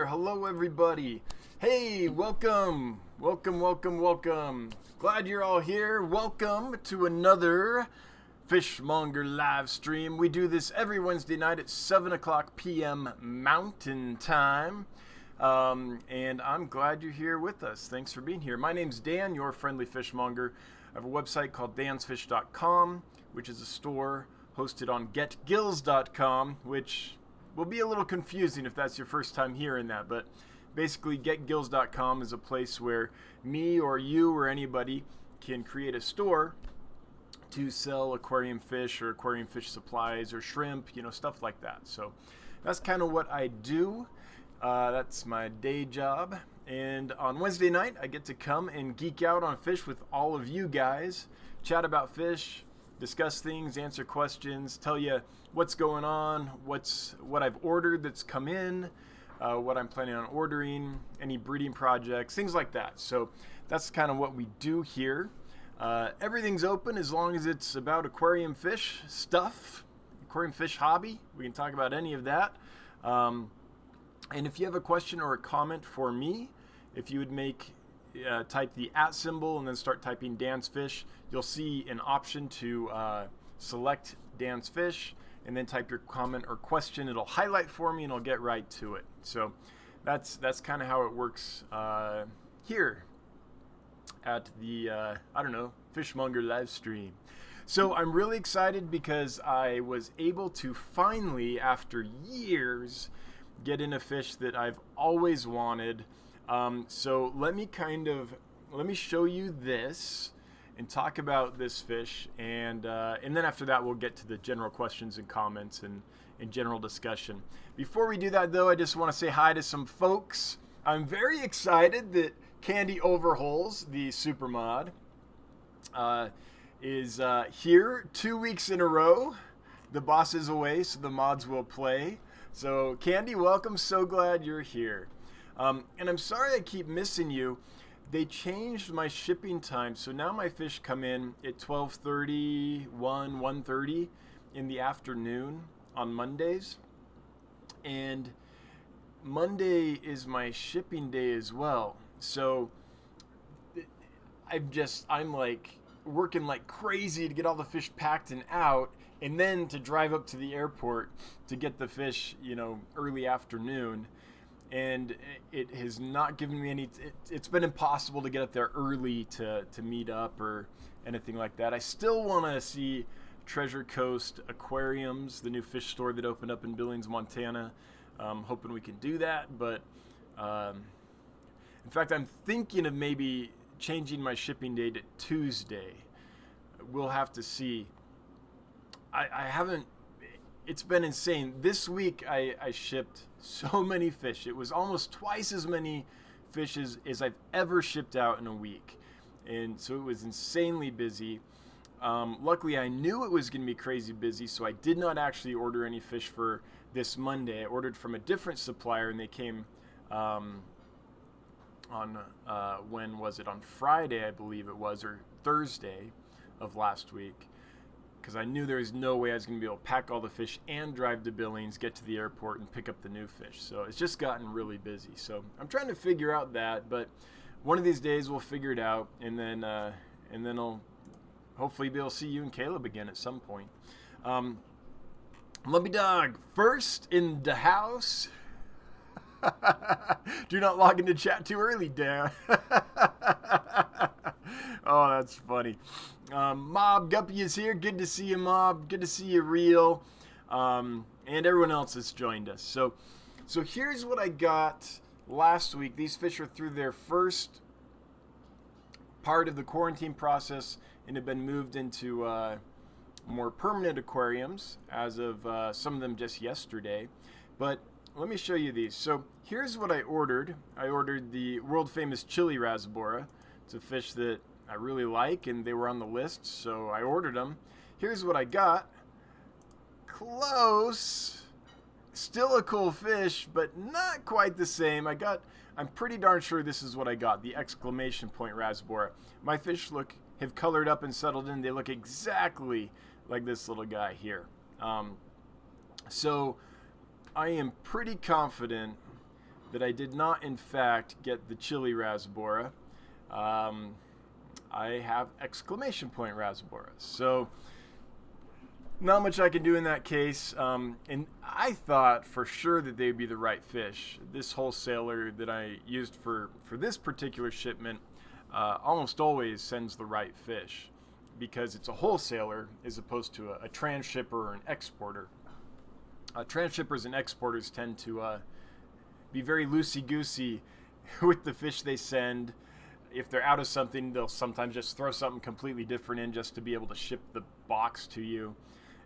there. Hello, everybody. Hey, welcome. Welcome. Glad you're all here. Welcome to another Fishmonger live stream. We do this every Wednesday night at 7 o'clock p.m. Mountain Time. And I'm glad you're here with us. Thanks for being here. My name's Dan, your friendly fishmonger. I have a website called dansfish.com, which is a store hosted on getgills.com, which will be a little confusing if that's your first time hearing that, but basically getgills.com is a place where me or you or anybody can create a store to sell aquarium fish or aquarium fish supplies or shrimp, stuff like that. So that's kind of what I do. That's my day job. And on Wednesday night, I get to come and geek out on fish with all of you guys, chat about fish, discuss things, answer questions, tell you what's going on, what I've ordered that's come in, what I'm planning on ordering, any breeding projects, things like that. So that's kind of what we do here. Everything's open as long as it's about aquarium fish stuff, aquarium fish hobby. We can talk about any of that. And if you have a question or a comment for me, if you would type the @ symbol and then start typing Dan's Fish, you'll see an option to select Dan's Fish and then type your comment or question. It'll highlight for me and I'll get right to it. So that's kind of how it works here at the, Fishmonger live stream. So I'm really excited because I was able to finally, after years, get in a fish that I've always wanted. So let me show you this and talk about this fish, and then after that we'll get to the general questions and comments and general discussion. Before we do that though, I just want to say hi to some folks. I'm very excited that Candy Overholes, the super mod, is here 2 weeks in a row. The boss is away, so the mods will play. So Candy, welcome. So glad you're here. And I'm sorry I keep missing you. They changed my shipping time, so now my fish come in at 12:30, 1:30 in the afternoon on Mondays. And Monday is my shipping day as well. So I'm like working like crazy to get all the fish packed and out, and then to drive up to the airport to get the fish, early afternoon. And it has not given me it's been impossible to get up there early to meet up or anything like that. I still want to see Treasure Coast Aquariums, the new fish store that opened up in Billings, Montana. Hoping we can do that, but in fact, I'm thinking of maybe changing my shipping day to Tuesday. We'll have to see. I haven't. It's been insane. This week I shipped so many fish. It was almost twice as many fish as I've ever shipped out in a week. And so it was insanely busy. Luckily, I knew it was going to be crazy busy, so I did not actually order any fish for this Monday. I ordered from a different supplier, and they came on, when was it? On Friday, I believe it was, or Thursday of last week. Because I knew there was no way I was going to be able to pack all the fish and drive to Billings, get to the airport, and pick up the new fish. So it's just gotten really busy. So I'm trying to figure out that, but one of these days we'll figure it out, and then I'll hopefully be able to see you and Caleb again at some point. Lumpy Dog, first in the house. Do not log into chat too early, Dan. Oh, that's funny. Mob Guppy is here. Good to see you, Mob. Good to see you, Real. And everyone else has joined us. So here's what I got last week. These fish are through their first part of the quarantine process and have been moved into more permanent aquariums as of some of them just yesterday. But let me show you these. So here's what I ordered. I ordered the world famous chili rasbora. It's a fish that I really like, and they were on the list, so I ordered them. Here's what I got. Close. Still a cool fish, but not quite the same. I'm pretty darn sure this is what I got, the exclamation point rasbora. My fish have colored up and settled in. They look exactly like this little guy here. So I am pretty confident that I did not, in fact, get the chili rasbora. I have exclamation point rasboras. So not much I can do in that case. And I thought for sure that they would be the right fish. This wholesaler that I used for this particular shipment almost always sends the right fish because it's a wholesaler as opposed to a transshipper or an exporter. Transshippers and exporters tend to be very loosey-goosey with the fish they send. If they're out of something, they'll sometimes just throw something completely different in just to be able to ship the box to you.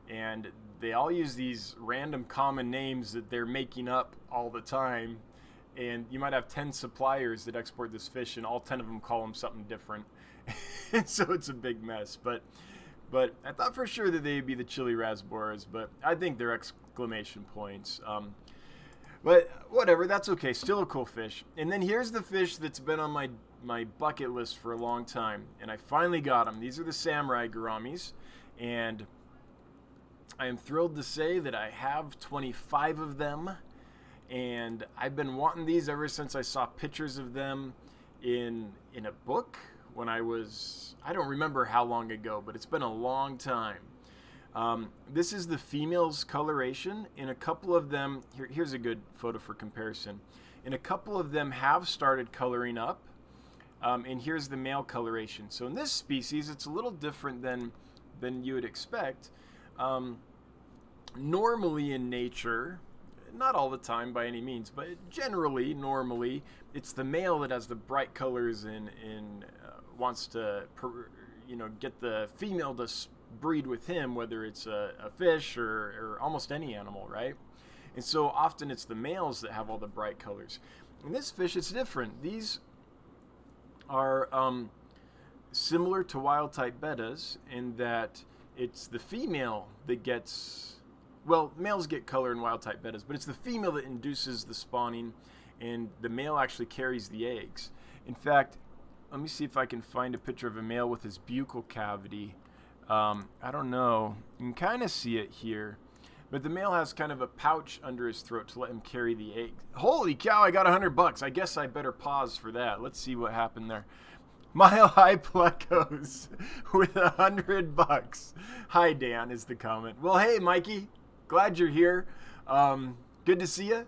And they all use these random common names that they're making up all the time. And you might have 10 suppliers that export this fish, and all 10 of them call them something different. And so it's a big mess. But I thought for sure that they'd be the chili rasboras, but I think they're exclamation points. But whatever, that's okay. Still a cool fish. And then here's the fish that's been on my bucket list for a long time, and I finally got them. These are the samurai gouramis, and I am thrilled to say that I have 25 of them, and I've been wanting these ever since I saw pictures of them in a book when I don't remember how long ago, but it's been a long time. This is the female's coloration. In a couple of them, here's a good photo for comparison. In a couple of them have started coloring up, and here's the male coloration. So in this species, it's a little different than you would expect. Normally in nature, not all the time by any means, but generally, normally, it's the male that has the bright colors and wants to, get the female to breed with him, whether it's a fish or almost any animal, right? And so often it's the males that have all the bright colors. In this fish, it's different. These are similar to wild-type bettas in that it's the female that gets... Well, males get color in wild-type bettas, but it's the female that induces the spawning, and the male actually carries the eggs. In fact, let me see if I can find a picture of a male with his buccal cavity. I don't know. You can kind of see it here. But the male has kind of a pouch under his throat to let him carry the egg. Holy cow, I got $100. I guess I better pause for that. Let's see what happened there. Mile High Plecos with $100. Hi, Dan, is the comment. Well, hey, Mikey. Glad you're here. Good to see you.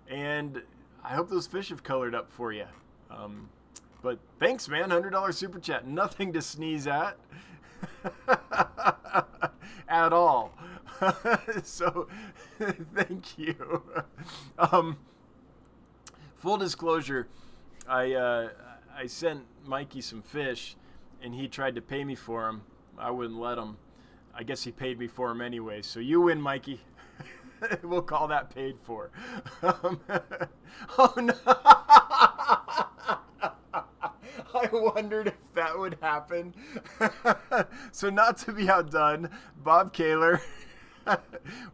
And I hope those fish have colored up for you. But thanks, man. $100 super chat. Nothing to sneeze at. At all. So thank you. Full disclosure, I sent Mikey some fish and he tried to pay me for them. I wouldn't let him. I guess he paid me for them anyway. So you win, Mikey. We'll call that paid for. Oh no. I wondered if that would happen. So not to be outdone, Bob Kaler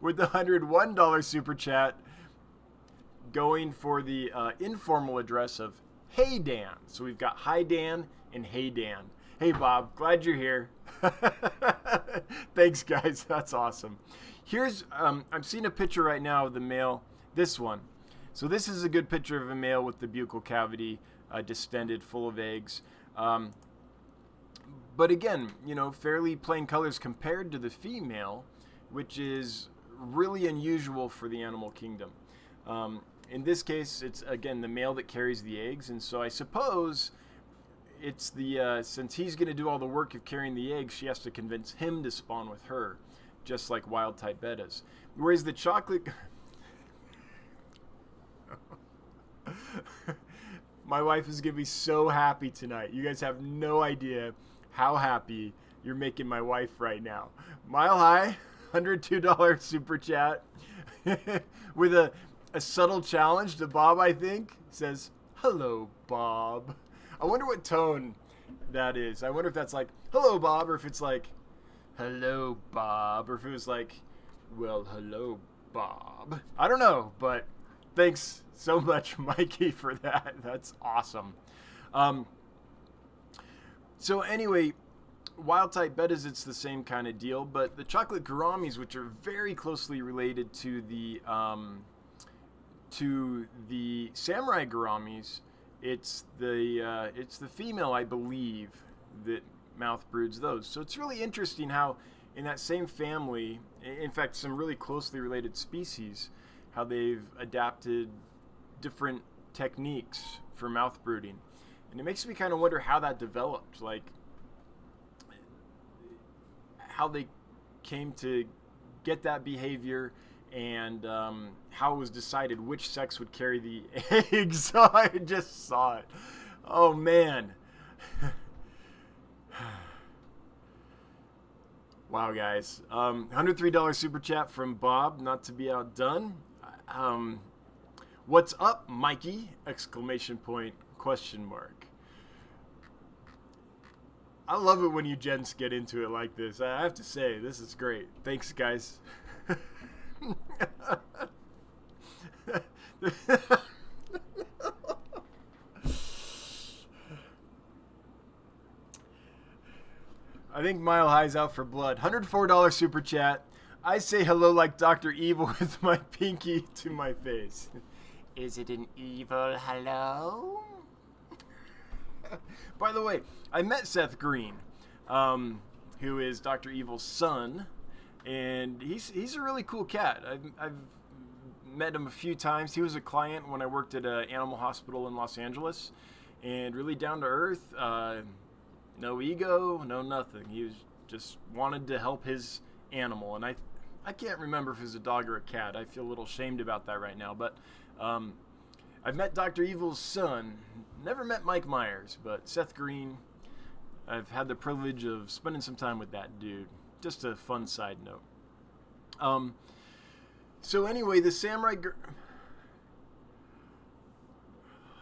with the $101 super chat going for the informal address of Hey Dan. So we've got Hi Dan and Hey Dan. Hey Bob, glad you're here. Thanks guys, that's awesome. Here's, I'm seeing a picture right now of the male, this one. So this is a good picture of a male with the buccal cavity distended, full of eggs. But again, fairly plain colors compared to the female, which is really unusual for the animal kingdom. In this case, it's, again, the male that carries the eggs. And so I suppose it's the, since he's going to do all the work of carrying the eggs, she has to convince him to spawn with her, just like wild-type bettas. Whereas the chocolate... My wife is going to be so happy tonight. You guys have no idea how happy you're making my wife right now. Mile High, $102 super chat with a subtle challenge to Bob, I think. Says, hello, Bob. I wonder what tone that is. I wonder if that's like, hello, Bob, or if it's like, hello, Bob, or if it was like, well, hello, Bob. I don't know, but thanks so much, Mikey, for that. That's awesome. So anyway, wild-type bettas, it's the same kind of deal, but the chocolate gouramis, which are very closely related to the to the samurai gouramis, it's the female, I believe, that mouth broods those. So it's really interesting how in that same family, in fact, some really closely related species, how they've adapted different techniques for mouth brooding. And it makes me kind of wonder how that developed, like how they came to get that behavior, and how it was decided which sex would carry the eggs. So I just saw it. Oh, man. Wow, guys. $103 super chat from Bob, not to be outdone. What's up, Mikey? Exclamation point, question mark. I love it when you gents get into it like this. I have to say, this is great. Thanks, guys. I think Mile High's out for blood. $104 super chat. I say hello like Dr. Evil with my pinky to my face. Is it an evil hello? By the way, I met Seth Green, who is Dr. Evil's son, and he's a really cool cat. I've met him a few times. He was a client when I worked at an animal hospital in Los Angeles, and really down to earth, no ego, no nothing. He was just wanted to help his animal, and I can't remember if it was a dog or a cat. I feel a little shamed about that right now, but I've met Dr. Evil's son. Never met Mike Myers, but Seth Green, I've had the privilege of spending some time with that dude. Just a fun side note. So anyway, the samurai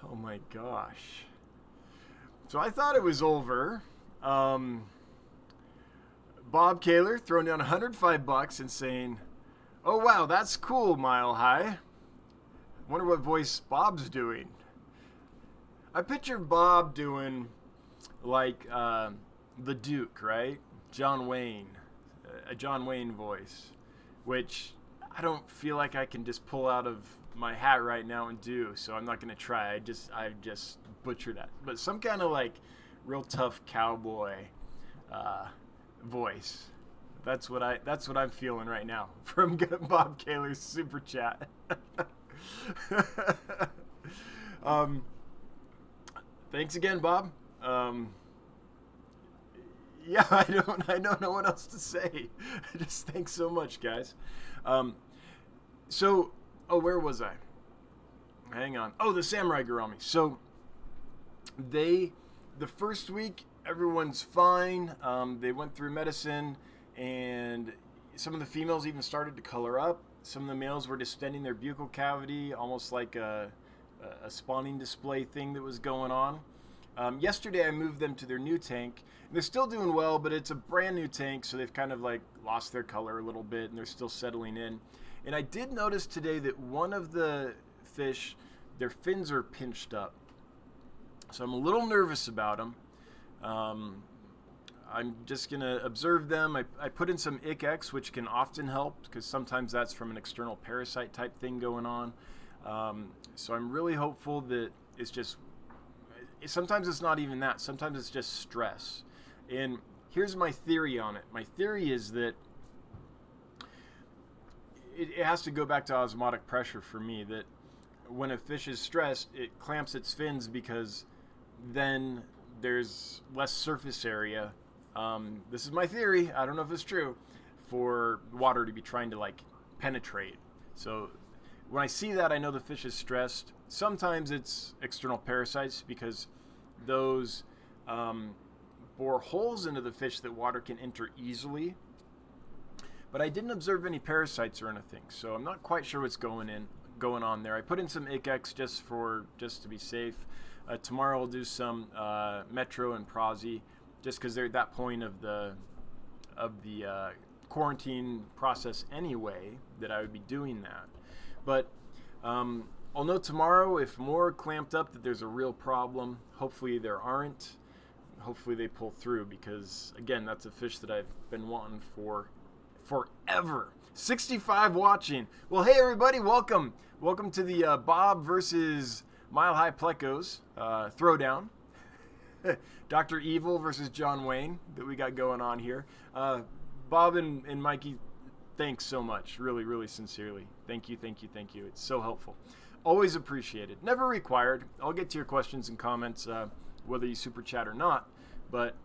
oh my gosh. So I thought it was over. Bob Kaler throwing down $105 and saying, "Oh wow, that's cool, Mile High. Wonder what voice Bob's doing." I picture Bob doing like the Duke, right? John Wayne, a John Wayne voice, which I don't feel like I can just pull out of my hat right now and do. So I'm not gonna try. I just butchered that. But some kind of like real tough cowboy voice. That's what I'm feeling right now from Bob Kaler's super chat. Thanks again, Bob. Yeah, I don't know what else to say. Just thanks so much, guys. Where was I? Hang on. Oh, the samurai gourami. So the first week, everyone's fine. They went through medicine, and some of the females even started to color up. Some of the males were distending their buccal cavity, almost like a spawning display thing that was going on. Yesterday, I moved them to their new tank. And they're still doing well, but it's a brand new tank, so they've kind of like lost their color a little bit, and they're still settling in. And I did notice today that one of the fish, their fins are pinched up. So I'm a little nervous about them. I'm just going to observe them. I put in some ICX, which can often help, because sometimes that's from an external parasite type thing going on. So I'm really hopeful that it's just, sometimes it's not even that. Sometimes it's just stress. And here's my theory on it. My theory is that it has to go back to osmotic pressure for me, that when a fish is stressed, it clamps its fins because then there's less surface area. This is my theory. I don't know if it's true, for water to be trying to like penetrate. So when I see that, I know the fish is stressed. Sometimes it's external parasites because those bore holes into the fish that water can enter easily. But I didn't observe any parasites or anything, so I'm not quite sure what's going on there. I put in some ICX just to be safe. Tomorrow I'll do some Metro and Prozi, just because they're at that point of the quarantine process anyway, that I would be doing that. But I'll know tomorrow if more clamped up that there's a real problem. Hopefully there aren't. Hopefully they pull through, because again, that's a fish that I've been wanting for forever. 65 watching. Well, hey everybody, welcome. Welcome to the Bob versus Mile High Plecos throwdown. Dr. Evil versus John Wayne that we got going on here. Bob and Mikey, thanks so much. Really, really sincerely. Thank you, thank you, thank you. It's so helpful. Always appreciated. Never required. I'll get to your questions and comments, whether you super chat or not. But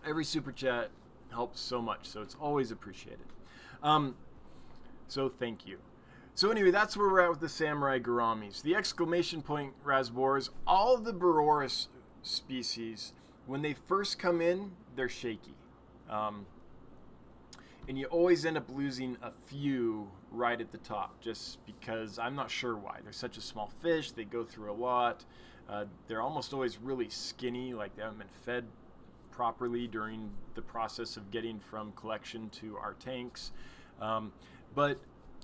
every super chat helps so much, so it's always appreciated. So thank you. So anyway, that's where we're at with the Samurai Gouramis. The exclamation point rasbors, all the Boreoris species, when they first come in, they're shaky. And you always end up losing a few right at the top, just because I'm not sure why. They're such a small fish, they go through a lot. They're almost always really skinny, like they haven't been fed properly during the process of getting from collection to our tanks. But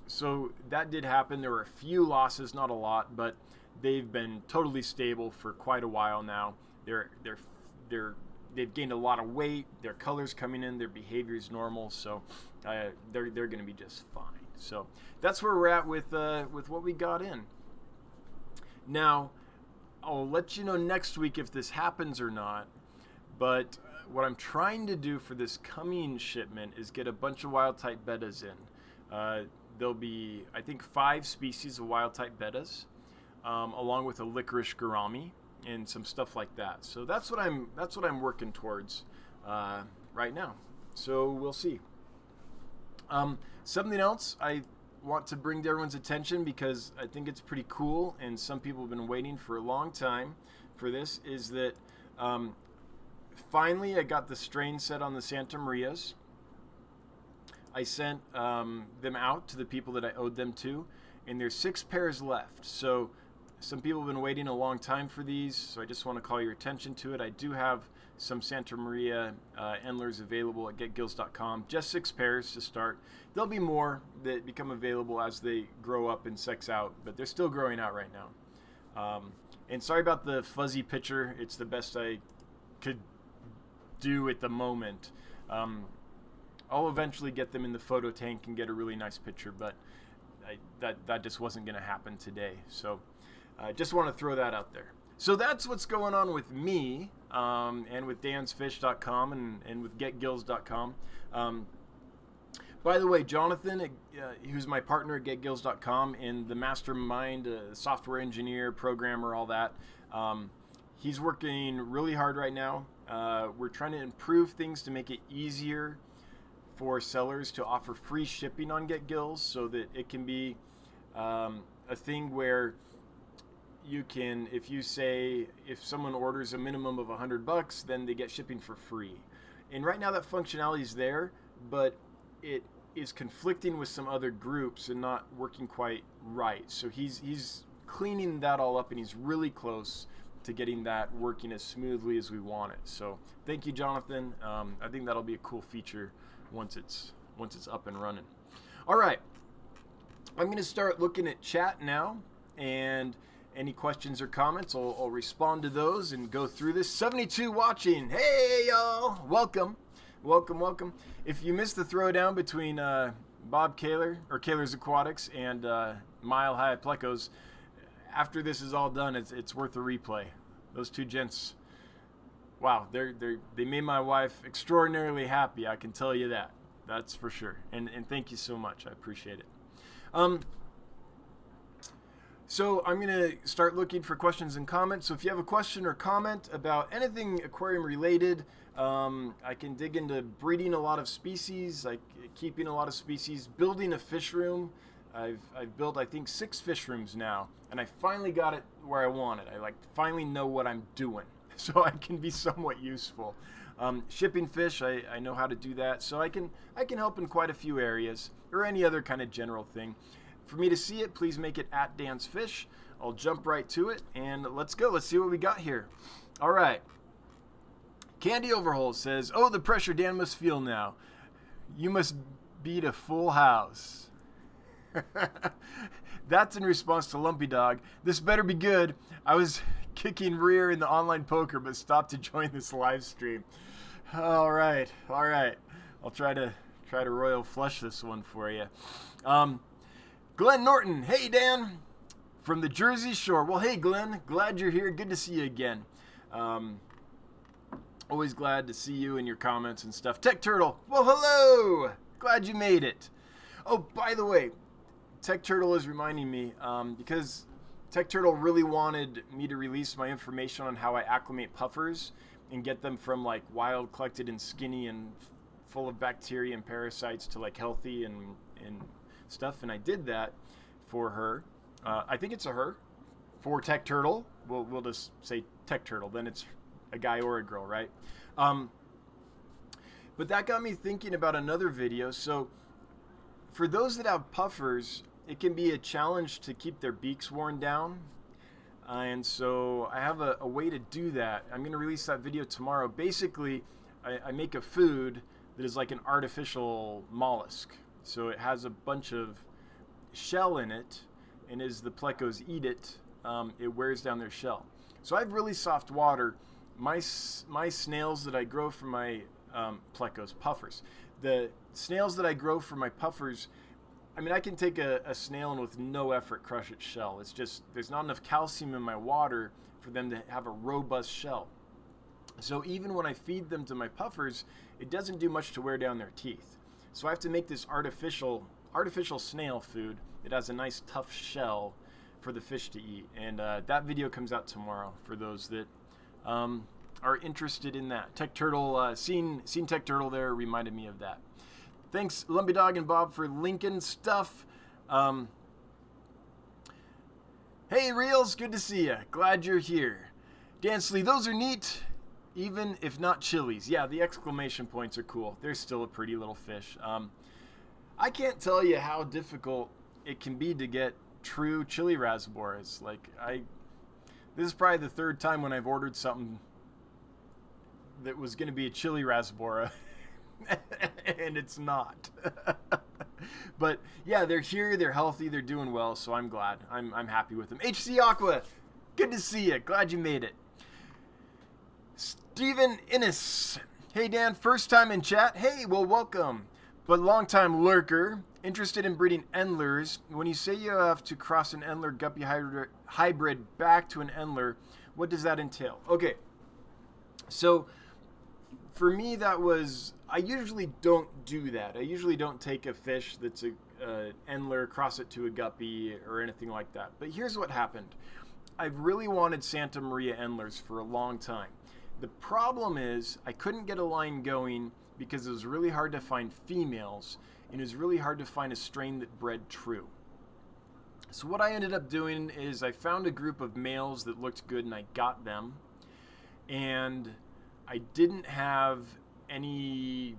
so that did happen. There were a few losses, not a lot, but they've been totally stable for quite a while now. They've gained a lot of weight. Their color's coming in. Their behavior is normal, so they're going to be just fine. So that's where we're at with what we got in. Now, I'll let you know next week if this happens or not. But what I'm trying to do for this coming shipment is get a bunch of wild type bettas in. There'll be, I think, 5 species of wild type bettas, along with a licorice gourami and some stuff like that. So that's what I'm working towards right now. So we'll see. Something else I want to bring to everyone's attention, because I think it's pretty cool and some people have been waiting for a long time for this, is that finally I got the strain set on the Santa Marias. I sent them out to the people that I owed them to, and there's 6 pairs left. So some people have been waiting a long time for these, so I just want to call your attention to it. I do have some Santa Maria Endlers available at getgills.com. Just 6 pairs to start. There'll be more that become available as they grow up and sex out, but they're still growing out right now. And sorry about the fuzzy picture. It's the best I could do at the moment. I'll eventually get them in the photo tank and get a really nice picture, but that just wasn't going to happen today. So I just want to throw that out there. So that's what's going on with me, and with dansfish.com and with getgills.com. By the way, Jonathan, who's my partner at getgills.com and the mastermind, software engineer, programmer, all that, he's working really hard right now. We're trying to improve things to make it easier for sellers to offer free shipping on GetGills, so that it can be a thing where you can, if someone orders a minimum of $100, then they get shipping for free. And right now that functionality is there, but it is conflicting with some other groups and not working quite right. So he's cleaning that all up, and he's really close to getting that working as smoothly as we want it. So thank you, Jonathan. I think that'll be a cool feature once it's up and running. All right, I'm going to start looking at chat now, and any questions or comments, I'll respond to those and go through this. 72 watching. Hey, y'all. Welcome. Welcome, welcome. If you missed the throwdown between Bob Kaler, or Kaler's Aquatics, and Mile High Plecos, after this is all done, it's worth a replay. Those two gents, wow, they made my wife extraordinarily happy. I can tell you that. That's for sure. And thank you so much. I appreciate it. So I'm going to start looking for questions and comments. So if you have a question or comment about anything aquarium related, I can dig into breeding a lot of species, like keeping a lot of species, building a fish room. I've built, I think, 6 fish rooms now, and I finally got it where I want it. I finally know what I'm doing, so I can be somewhat useful. Shipping fish, I know how to do that, so I can help in quite a few areas, or any other kind of general thing. For me to see it, please make it at DansFish. I'll jump right to it, and let's go. Let's see what we got here. All right. Candy Overhaul says, "Oh, the pressure Dan must feel now. You must beat a full house." That's in response to Lumpy Dog. "This better be good. I was kicking rear in the online poker, but stopped to join this live stream." All right. I'll try to try to royal flush this one for you. Glenn Norton, hey Dan, from the Jersey Shore. Well, hey Glenn, glad you're here. Good to see you again. Always glad to see you and your comments and stuff. Tech Turtle, well, hello. Glad you made it. Oh, by the way, Tech Turtle is reminding me because Tech Turtle really wanted me to release my information on how I acclimate puffers and get them from like wild, collected, and skinny and full of bacteria and parasites to like healthy and stuff. And I did that for her. I think it's a her. For Tech Turtle, we'll just say Tech Turtle. Then it's a guy or a girl, right? But that got me thinking about another video. So for those that have puffers, it can be a challenge to keep their beaks worn down. And so I have a way to do that. I'm going to release that video tomorrow. Basically, I make a food that is like an artificial mollusk. So it has a bunch of shell in it, and as the plecos eat it, it wears down their shell. So I have really soft water. My snails that I grow for my plecos, puffers, the snails that I grow for my puffers, I mean, I can take a snail and with no effort crush its shell. It's just, there's not enough calcium in my water for them to have a robust shell. So even when I feed them to my puffers, it doesn't do much to wear down their teeth. So I have to make this artificial snail food that has a nice tough shell for the fish to eat. And that video comes out tomorrow for those that are interested in that. Tech Turtle, seen Tech Turtle there reminded me of that. Thanks, Lumpy Dog and Bob, for linking stuff. Hey, Reels, good to see you. Glad you're here. Dansley, those are neat, even if not chilies. Yeah, the exclamation points are cool. They're still a pretty little fish. I can't tell you how difficult it can be to get true chili rasboras. Like, this is probably the third time when I've ordered something that was going to be a chili rasbora. And it's not. But yeah, they're here, they're healthy, they're doing well, so I'm glad. I'm happy with them. HC Aqua, good to see you. Glad you made it. Stephen Innes, hey Dan, first time in chat. Hey, well, welcome. But long time lurker, interested in breeding Endlers. When you say you have to cross an Endler guppy hybrid back to an Endler, what does that entail? Okay, so for me, that was, I usually don't do that. I usually don't take a fish that's a Endler, cross it to a guppy or anything like that. But here's what happened. I've really wanted Santa Maria Endlers for a long time. The problem is I couldn't get a line going because it was really hard to find females, and it was really hard to find a strain that bred true. So what I ended up doing is I found a group of males that looked good, and I got them. And I didn't have any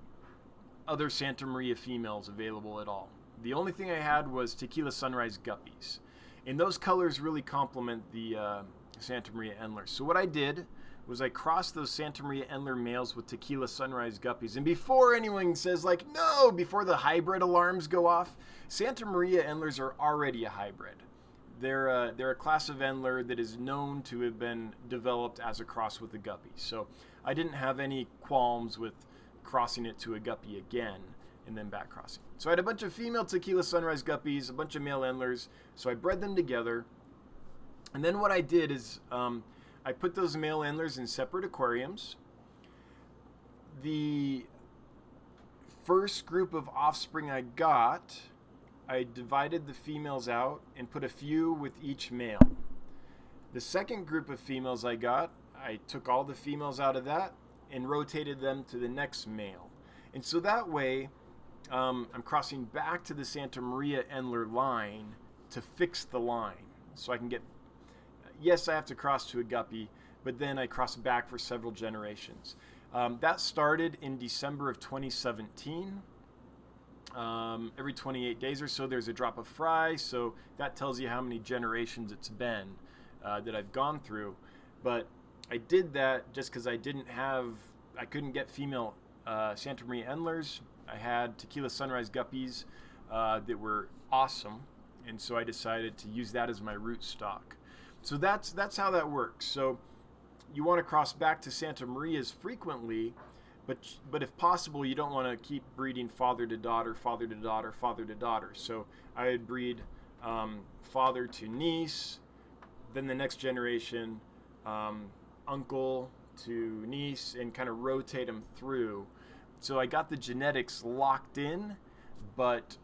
other Santa Maria females available at all. The only thing I had was Tequila Sunrise guppies. And those colors really complement the Santa Maria Endlers. So what I did was I crossed those Santa Maria Endler males with Tequila Sunrise guppies. And before anyone says like, no, before the hybrid alarms go off, Santa Maria Endlers are already a hybrid. They're a class of Endler that is known to have been developed as a cross with a guppy. So I didn't have any qualms with crossing it to a guppy again and then back crossing. So I had a bunch of female Tequila Sunrise guppies, a bunch of male Endlers. So I bred them together. And then what I did is I put those male Endlers in separate aquariums. The first group of offspring I got, I divided the females out and put a few with each male. The second group of females I got, I took all the females out of that and rotated them to the next male. And so that way, I'm crossing back to the Santa Maria Endler line to fix the line. So I can get, yes, I have to cross to a guppy, but then I cross back for several generations. That started in December of 2017. Every 28 days or so, there's a drop of fry. So that tells you how many generations it's been that I've gone through. But I did that just because I couldn't get female Santa Maria Endlers. I had Tequila Sunrise guppies that were awesome. And so I decided to use that as my root stock. So that's how that works. So you want to cross back to Santa Marias frequently, But if possible, you don't want to keep breeding father to daughter, father to daughter, father to daughter. So I would breed father to niece, then the next generation, uncle to niece, and kind of rotate them through. So I got the genetics locked in, but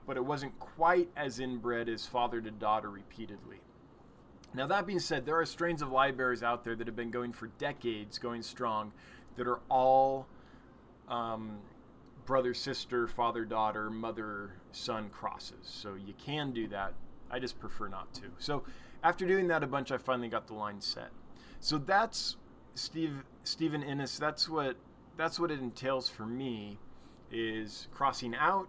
it wasn't quite as inbred as father to daughter repeatedly. Now, that being said, there are strains of livebearers out there that have been going for decades, going strong, that are all brother, sister, father, daughter, mother, son crosses. So you can do that. I just prefer not to. So after doing that a bunch, I finally got the line set. So that's Stephen Innes. That's what it entails for me, is crossing out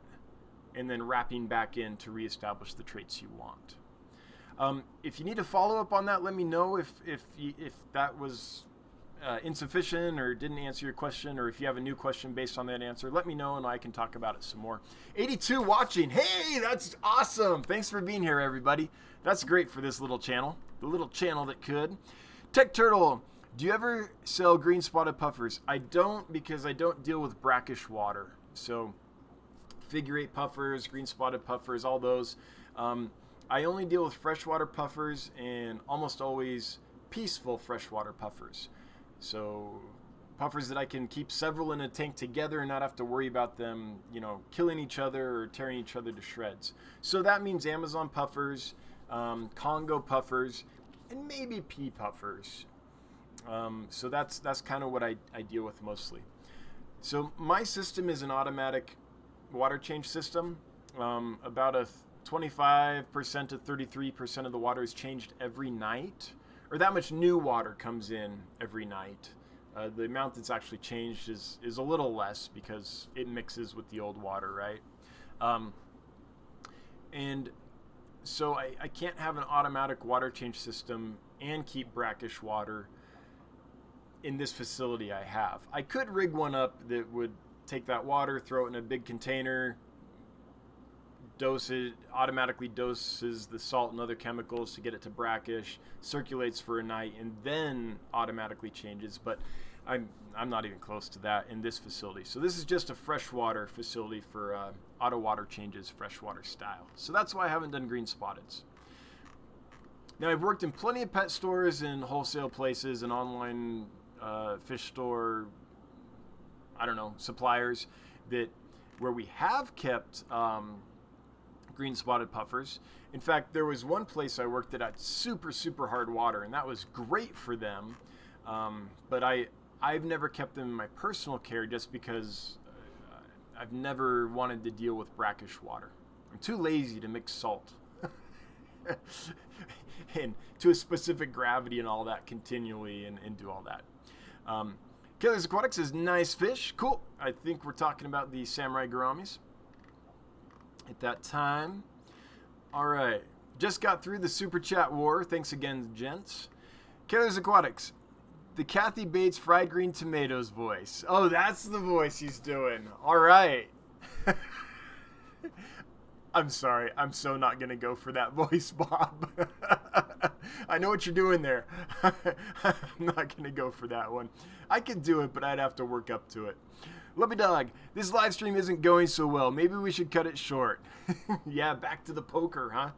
and then wrapping back in to reestablish the traits you want. If you need a follow-up on that, let me know if that was insufficient or didn't answer your question, or if you have a new question based on that answer, let me know and I can talk about it some more. 82 watching. Hey, that's awesome. Thanks for being here, everybody. That's great for this little channel, the little channel that could. Tech Turtle, do you ever sell green spotted puffers? I don't, because I don't deal with brackish water. So figure 8 puffers, green spotted puffers, all those. I only deal with freshwater puffers, and almost always peaceful freshwater puffers. So puffers that I can keep several in a tank together and not have to worry about them, killing each other or tearing each other to shreds. So that means Amazon puffers, Congo puffers, and maybe pea puffers. So that's kind of what I deal with mostly. So my system is an automatic water change system. About a 25% to 33% of the water is changed every night, or that much new water comes in every night. The amount that's actually changed is a little less because it mixes with the old water, right? And so I can't have an automatic water change system and keep brackish water in this facility I have. I could rig one up that would take that water, throw it in a big container, dose it, automatically doses the salt and other chemicals to get it to brackish, circulates for a night, and then automatically changes. But I'm not even close to that in this facility. So this is just a freshwater facility for auto water changes, freshwater style. So that's why I haven't done green spotteds. Now, I've worked in plenty of pet stores and wholesale places and online fish store, suppliers where we have kept green spotted puffers. In fact, there was one place I worked that had super, super hard water, and that was great for them. But I've never kept them in my personal care just because I've never wanted to deal with brackish water. I'm too lazy to mix salt and to a specific gravity and all that continually and do all that. Killers Aquatics is nice fish. Cool. I think we're talking about the samurai gouramis at that time. All right. Just got through the super chat war. Thanks again, gents. Killers Aquatics. The Kathy Bates fried green tomatoes voice. Oh, that's the voice he's doing. All right. I'm sorry. I'm so not going to go for that voice, Bob. I know what you're doing there. I'm not going to go for that one. I could do it, but I'd have to work up to it. Lubby Dog, this live stream isn't going so well. Maybe we should cut it short. Yeah, back to the poker, huh?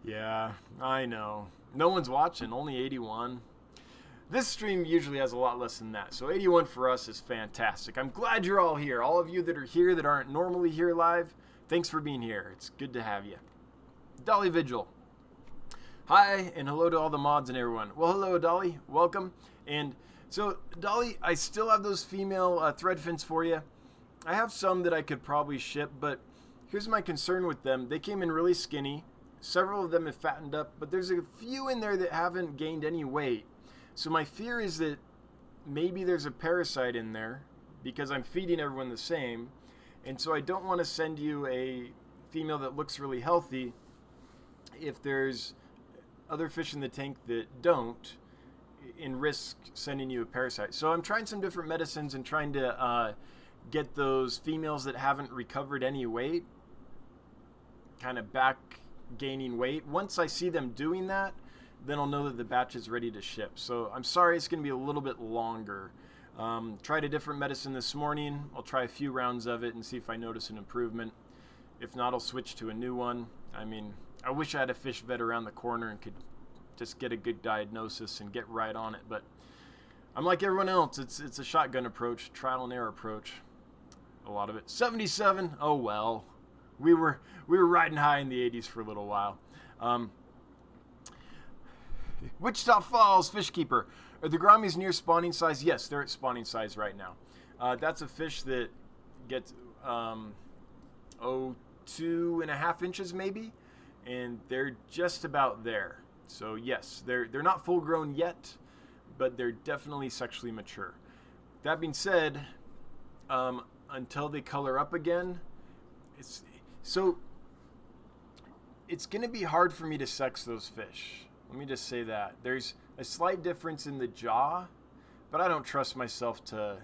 Yeah, I know. No one's watching, only 81. This stream usually has a lot less than that, so 81 for us is fantastic. I'm glad you're all here. All of you that are here that aren't normally here live, thanks for being here. It's good to have you. Dolly Vigil. Hi, and hello to all the mods and everyone. Well, hello, Dolly. Welcome. And so, Dolly, I still have those female thread fins for you. I have some that I could probably ship, but here's my concern with them. They came in really skinny. Several of them have fattened up, but there's a few in there that haven't gained any weight. So my fear is that maybe there's a parasite in there because I'm feeding everyone the same. And so I don't want to send you a female that looks really healthy if there's other fish in the tank that don't, and risk sending you a parasite. So I'm trying some different medicines and trying to get those females that haven't recovered any weight kind of back gaining weight. Once I see them doing that, then I'll know that the batch is ready to ship. So I'm sorry it's going to be a little bit longer. Tried a different medicine this morning. I'll try a few rounds of it and see if I notice an improvement. If not, I'll switch to a new one. I mean, I wish I had a fish vet around the corner and could just get a good diagnosis and get right on it, but I'm like everyone else. It's a shotgun approach, trial and error approach. A lot of it. 77. Oh well. We were riding high in the 80s for a little while. Wichita Falls Fish Keeper. Are the gouramis near spawning size? Yes, they're at spawning size right now. That's a fish that gets 2.5 inches maybe, and they're just about there. So yes, they're not full grown yet, but they're definitely sexually mature. That being said, until they color up again, it's going to be hard for me to sex those fish. Let me just say that. There's a slight difference in the jaw, but I don't trust myself to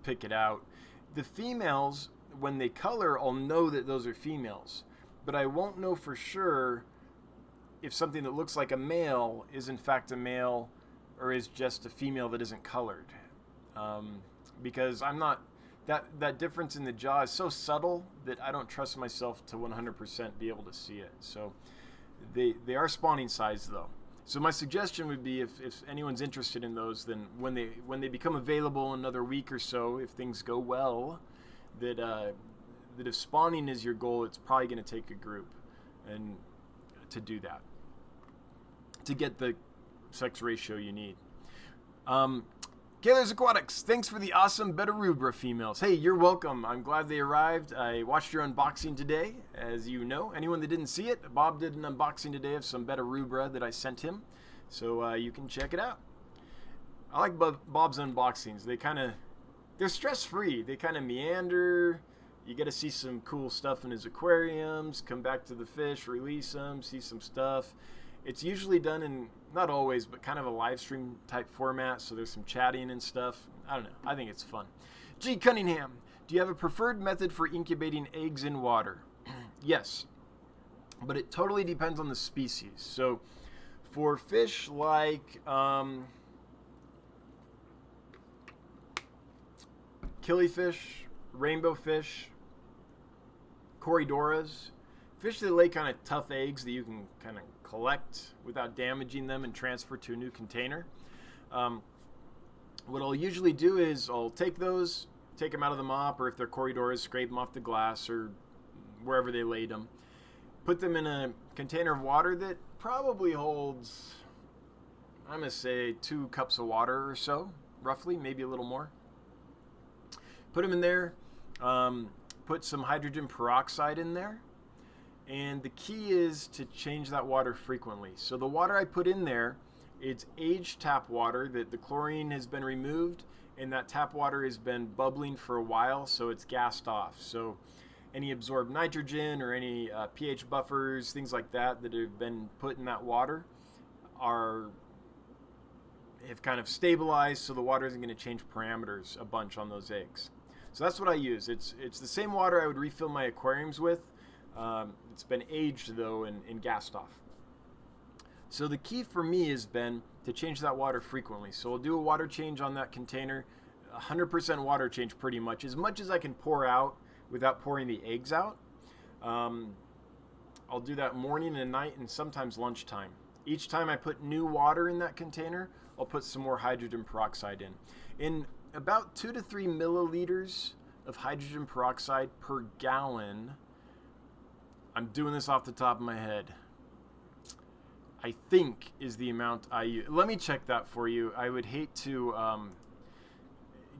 pick it out. The females, when they color, I'll know that those are females, but I won't know for sure if something that looks like a male is in fact a male or is just a female that isn't colored. Because I'm not, that difference in the jaw is so subtle that I don't trust myself to 100% be able to see it. So they are spawning size though. So my suggestion would be if anyone's interested in those, then when they become available in another week or so, if things go well, that if spawning is your goal, it's probably going to take a group and to do that, to get the sex ratio you need. Kaler's Aquatics, thanks for the awesome Betta rubra females. Hey, you're welcome. I'm glad they arrived. I watched your unboxing today, as you know. Anyone that didn't see it, Bob did an unboxing today of some Betta rubra that I sent him, so you can check it out. I like Bob's unboxings. They're stress-free. They kind of meander. You get to see some cool stuff in his aquariums, come back to the fish, release them, see some stuff. It's usually done in, not always, but kind of a live stream type format, so there's some chatting and stuff. I don't know. I think it's fun. G. Cunningham, do you have a preferred method for incubating eggs in water? Yes, but it totally depends on the species. So for fish like killifish, rainbow fish, corridoras, fish that lay kind of tough eggs that you can kind of collect without damaging them and transfer to a new container. What I'll usually do is I'll take them out of the mop, or if they're corridoras, scrape them off the glass or wherever they laid them. Put them in a container of water that probably holds, I'm going to say 2 cups of water or so, roughly, maybe a little more. Put them in there, put some hydrogen peroxide in there. And the key is to change that water frequently. So the water I put in there, it's aged tap water that the chlorine has been removed, and that tap water has been bubbling for a while, so it's gassed off. So any absorbed nitrogen or any pH buffers, things like that have been put in that water have kind of stabilized, so the water isn't going to change parameters a bunch on those eggs. So that's what I use. It's the same water I would refill my aquariums with. It's been aged though and gassed off. So the key for me has been to change that water frequently. So I'll do a water change on that container, 100% water change pretty much as I can pour out without pouring the eggs out. I'll do that morning and night and sometimes lunchtime. Each time I put new water in that container, I'll put some more hydrogen peroxide in. In about 2 to 3 milliliters of hydrogen peroxide per gallon, I'm doing this off the top of my head, I think is the amount I use. Let me check that for you. I would hate to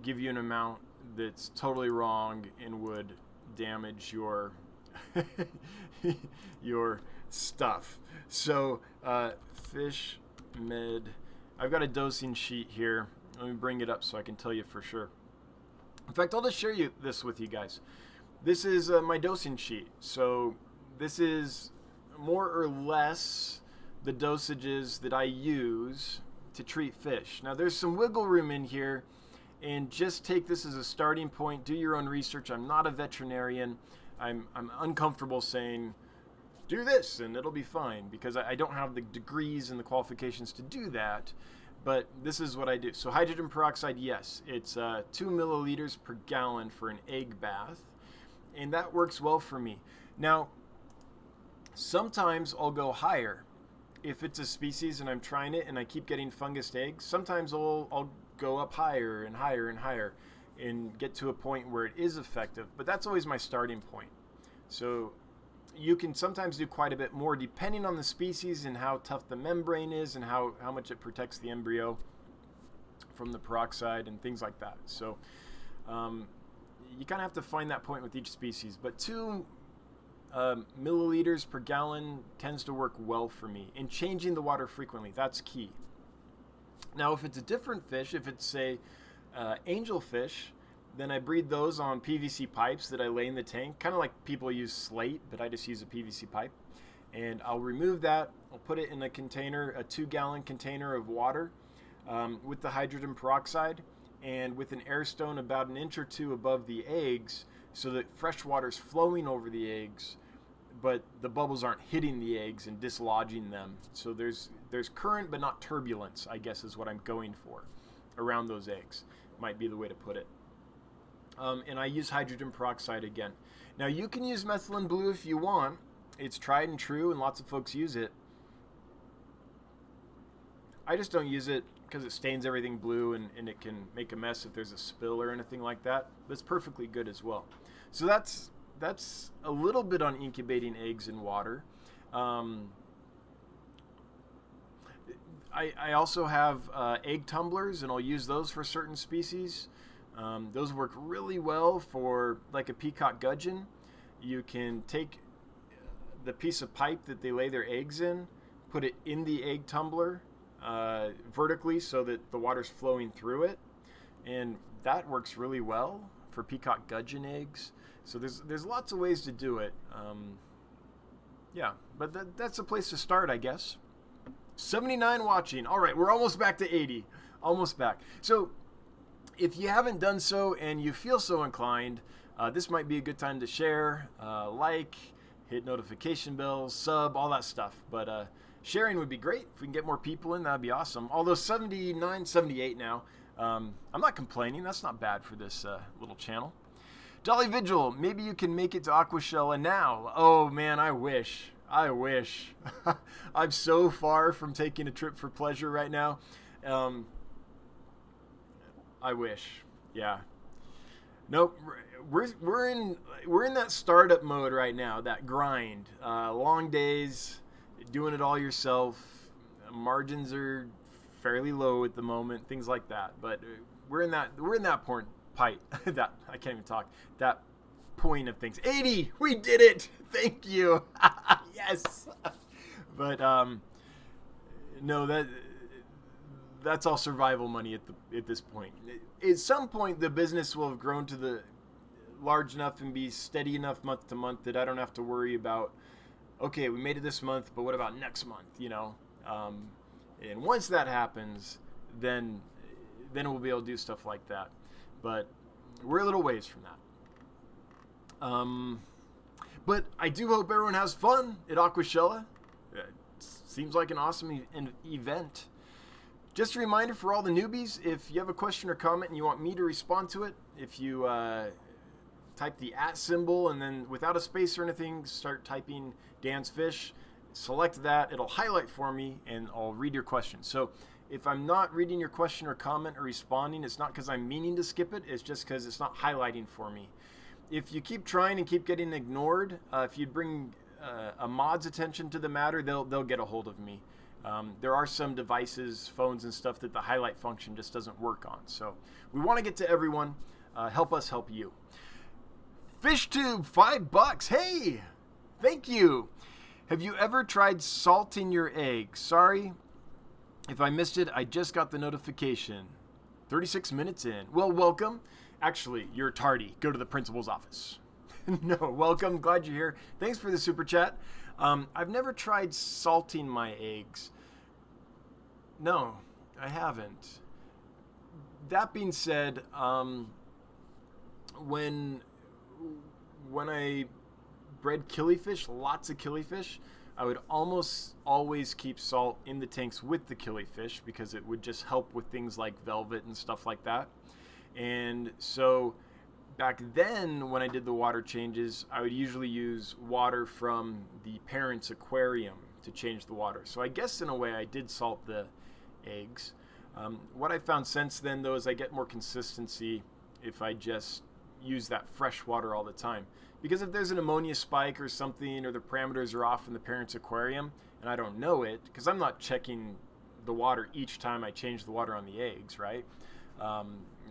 give you an amount that's totally wrong and would damage your your stuff. So fish med, I've got a dosing sheet here. Let me bring it up so I can tell you for sure. In fact, I'll just share this with you guys. This is my dosing sheet. So this is more or less the dosages that I use to treat fish. Now there's some wiggle room in here, and just take this as a starting point. Do your own research. I'm not a veterinarian. I'm uncomfortable saying do this and it'll be fine, because I don't have the degrees and the qualifications to do that. but this is what I do. So hydrogen peroxide, yes, it's 2 milliliters per gallon for an egg bath, and that works well for me. Now, sometimes I'll go higher. If it's a species and I'm trying it and I keep getting fungused eggs, sometimes I'll go up higher and higher and higher and get to a point where it is effective, but that's always my starting point. So you can sometimes do quite a bit more depending on the species and how tough the membrane is and how much it protects the embryo from the peroxide and things like that. So you kind of have to find that point with each species, but 2 milliliters per gallon tends to work well for me. And changing the water frequently, that's key. Now, if it's a different fish, if it's, say, angelfish, then I breed those on PVC pipes that I lay in the tank, kind of like people use slate, but I just use a PVC pipe. And I'll remove that, I'll put it in a container, a 2-gallon container of water with the hydrogen peroxide and with an air stone about 1 inch or 2 above the eggs so that fresh water's flowing over the eggs, but the bubbles aren't hitting the eggs and dislodging them. So there's current but not turbulence, I guess is what I'm going for around those eggs. Might be the way to put it. And I use hydrogen peroxide again. Now you can use methylene blue if you want. It's tried and true and lots of folks use it. I just don't use it because it stains everything blue and it can make a mess if there's a spill or anything like that. But it's perfectly good as well. So that's a little bit on incubating eggs in water. I also have egg tumblers, and I'll use those for certain species. Those work really well for like a peacock gudgeon. You can take the piece of pipe that they lay their eggs in, put it in the egg tumbler vertically so that the water's flowing through it, and that works really well for peacock gudgeon eggs. So there's lots of ways to do it. Yeah, but that's a place to start, I guess. 79 watching. All right, we're almost back to 80. Almost back. So if you haven't done so and you feel so inclined, this might be a good time to share, like, hit notification bells, sub, all that stuff. But sharing would be great. If we can get more people in, that'd be awesome. Although 79, 78 now, I'm not complaining. That's not bad for this little channel. Dolly Vigil, maybe you can make it to Aquashella now. Oh man, I wish. I wish. I'm so far from taking a trip for pleasure right now. I wish. Yeah. Nope. We're in that startup mode right now. That grind. Long days, doing it all yourself. Margins are fairly low at the moment. Things like that. But we're in that point. That I can't even talk. That point of things. 80. We did it. Thank you. Yes. But no, that's all survival money at this point. At some point, the business will have grown to the large enough and be steady enough month to month that I don't have to worry about, okay, we made it this month, but what about next month, you know? And once that happens, then we'll be able to do stuff like that. But we're a little ways from that. But I do hope everyone has fun at Aquashella. It seems like an awesome event. Just a reminder for all the newbies, if you have a question or comment and you want me to respond to it, if you type the @ symbol and then without a space or anything, start typing Dan's Fish, select that, it'll highlight for me and I'll read your question. So if I'm not reading your question or comment or responding, it's not because I'm meaning to skip it, it's just because it's not highlighting for me. If you keep trying and keep getting ignored, if you bring a mod's attention to the matter, they'll get a hold of me. There are some devices, phones and stuff that the highlight function just doesn't work on. So we want to get to everyone. Help us help you. FishTube, $5. Hey, thank you. Have you ever tried salting your eggs? Sorry if I missed it. I just got the notification. 36 minutes in. Well, welcome. Actually, you're tardy. Go to the principal's office. No, welcome. Glad you're here. Thanks for the super chat. I've never tried salting my eggs. No, I haven't. That being said, when I bred killifish, lots of killifish, I would almost always keep salt in the tanks with the killifish because it would just help with things like velvet and stuff like that. And so back then when I did the water changes, I would usually use water from the parent's aquarium to change the water. So I guess in a way I did salt the eggs. What I found since then though is I get more consistency if I just use that fresh water all the time. Because if there's an ammonia spike or something, or the parameters are off in the parent's aquarium and I don't know it, because I'm not checking the water each time I change the water on the eggs, right?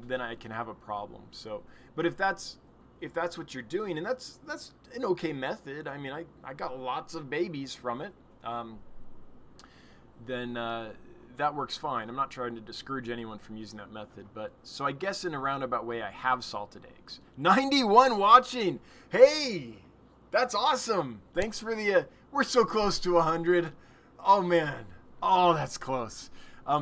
Then I can have a problem. So, but if that's what you're doing, and that's an okay method. I mean, I got lots of babies from it. Then that works fine. I'm not trying to discourage anyone from using that method, but so I guess in a roundabout way, I have salted eggs. 91 watching. Hey, that's awesome. Thanks for the. We're so close to 100. Oh man. Oh, that's close.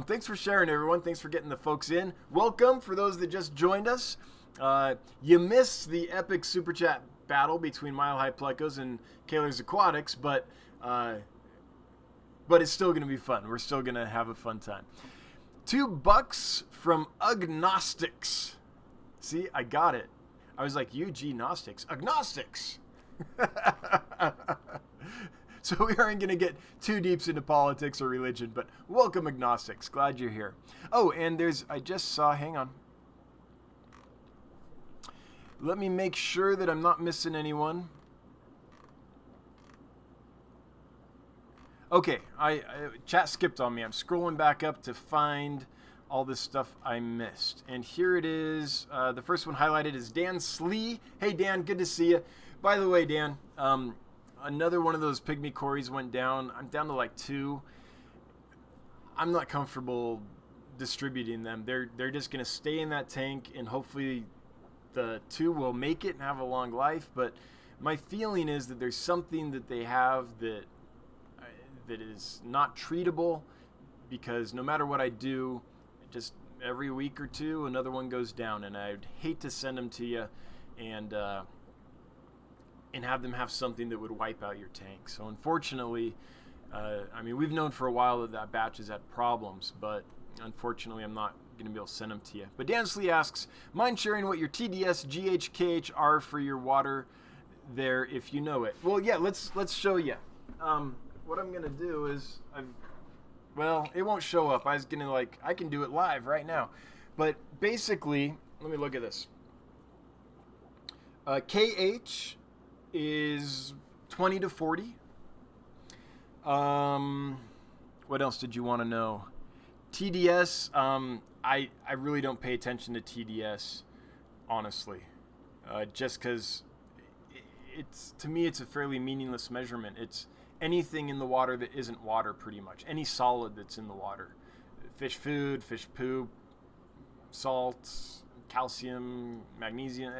Thanks for sharing, everyone. Thanks for getting the folks in. Welcome for those that just joined us. You missed the epic super chat battle between Mile High Plecos and Kaler's Aquatics, but it's still going to be fun. We're still going to have a fun time. $2 from Agnostics. See, I got it. I was like, UG Gnostics. Agnostics! So we aren't going to get too deep into politics or religion, but welcome, Agnostics. Glad you're here. Oh, and I just saw, hang on. Let me make sure that I'm not missing anyone. Okay, chat skipped on me. I'm scrolling back up to find all this stuff I missed. And here it is. The first one highlighted is Dan Slee. Hey, Dan, good to see you. By the way, Dan, another one of those pygmy cories went down. I'm down to like 2. I'm not comfortable distributing them. They're just going to stay in that tank, and hopefully the 2 will make it and have a long life. But my feeling is that there's something that they have that is not treatable, because no matter what I do, just every week or 2, another one goes down, and I'd hate to send them to you and have them have something that would wipe out your tank. So unfortunately, I mean, we've known for a while that batch has had problems, but unfortunately I'm not going to be able to send them to you. But Dansley asks, mind sharing what your TDS, GH, KH are for your water there if you know it? Well, yeah, let's show you. What I'm going to do is, well, it won't show up. I was going to I can do it live right now. But basically, let me look at this. KH is 20 to 40. What else did you want to know? TDS, I really don't pay attention to TDS, honestly. Just because to me, it's a fairly meaningless measurement. It's anything in the water that isn't water, pretty much. Any solid that's in the water. Fish food, fish poop, salts, calcium, magnesium,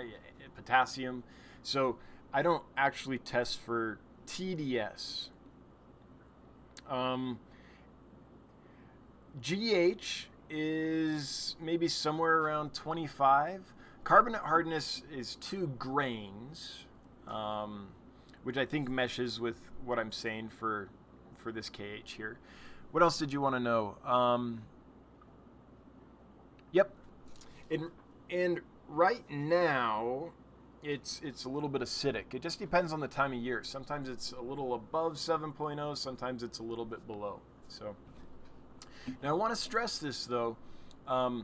potassium. So I don't actually test for TDS. GH is maybe somewhere around 25. Carbonate hardness is 2 grains, which I think meshes with what I'm saying for this KH here. What else did you want to know? Yep. And right now, it's a little bit acidic. It just depends on the time of year. Sometimes it's a little above 7.0, sometimes it's a little bit below. So now I want to stress this though. You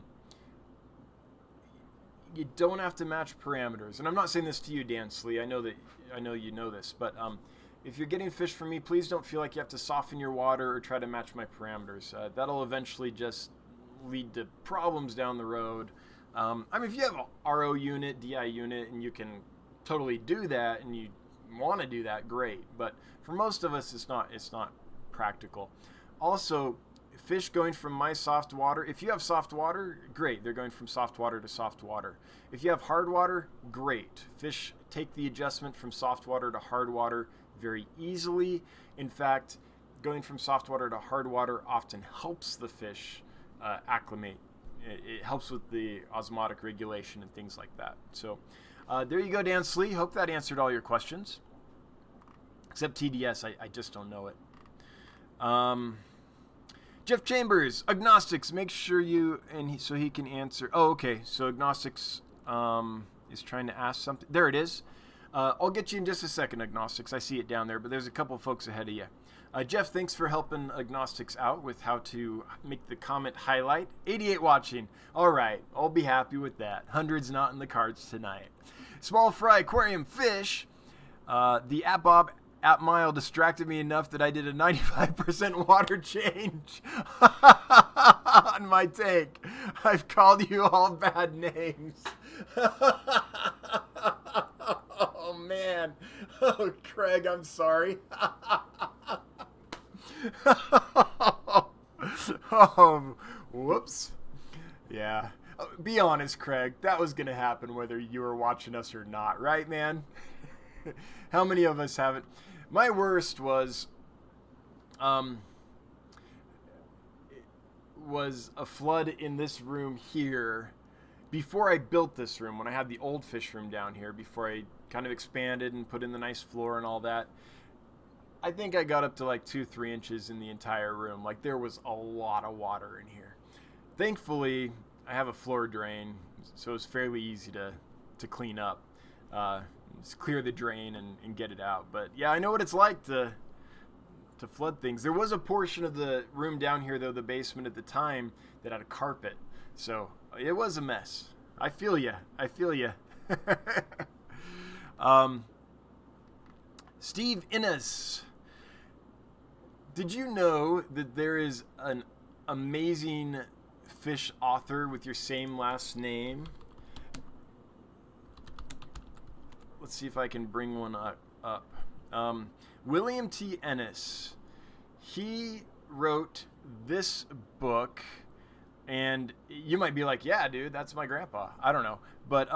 don't have to match parameters. And I'm not saying this to you, Dan Slee. I know you know this, but if you're getting fish from me, please don't feel like you have to soften your water or try to match my parameters. That'll eventually just lead to problems down the road. I mean, if you have a RO unit, DI unit, and you can totally do that, and you want to do that, great. But for most of us, it's not practical. Also, fish going from my soft water, if you have soft water, great. They're going from soft water to soft water. If you have hard water, great. Fish take the adjustment from soft water to hard water very easily. In fact, going from soft water to hard water often helps the fish acclimate. It helps with the osmotic regulation and things like that. So there you go, Dan Slee. Hope that answered all your questions. Except TDS, I just don't know it. Jeff Chambers, Agnostics, make sure you, so he can answer. Oh, okay, so Agnostics is trying to ask something. There it is. I'll get you in just a second, Agnostics. I see it down there, but there's a couple folks ahead of you. Jeff, thanks for helping Agnostics out with how to make the comment highlight. 88 watching. All right, I'll be happy with that. Hundreds not in the cards tonight. Small Fry Aquarium Fish. The AppBob App Mile distracted me enough that I did a 95% water change on my tank. I've called you all bad names. Oh, man. Oh, Craig, I'm sorry. Oh, whoops. Yeah. Be honest, Craig. That was going to happen whether you were watching us or not, right, man? How many of us haven't? My worst was a flood in this room here before I built this room, when I had the old fish room down here, before I kind of expanded and put in the nice floor and all that. I think I got up to like 2-3 inches in the entire room. Like, there was a lot of water in here. Thankfully, I have a floor drain, so it's fairly easy to clean up. Just clear the drain and get it out. But yeah, I know what it's like to flood things. There was a portion of the room down here, though, the basement at the time, that had a carpet. So it was a mess. I feel ya. Steve Innes. Did you know that there is an amazing fish author with your same last name? Let's see if I can bring one up. William T. Ennis. He wrote this book, and you might be like, yeah, dude, that's my grandpa. I don't know. But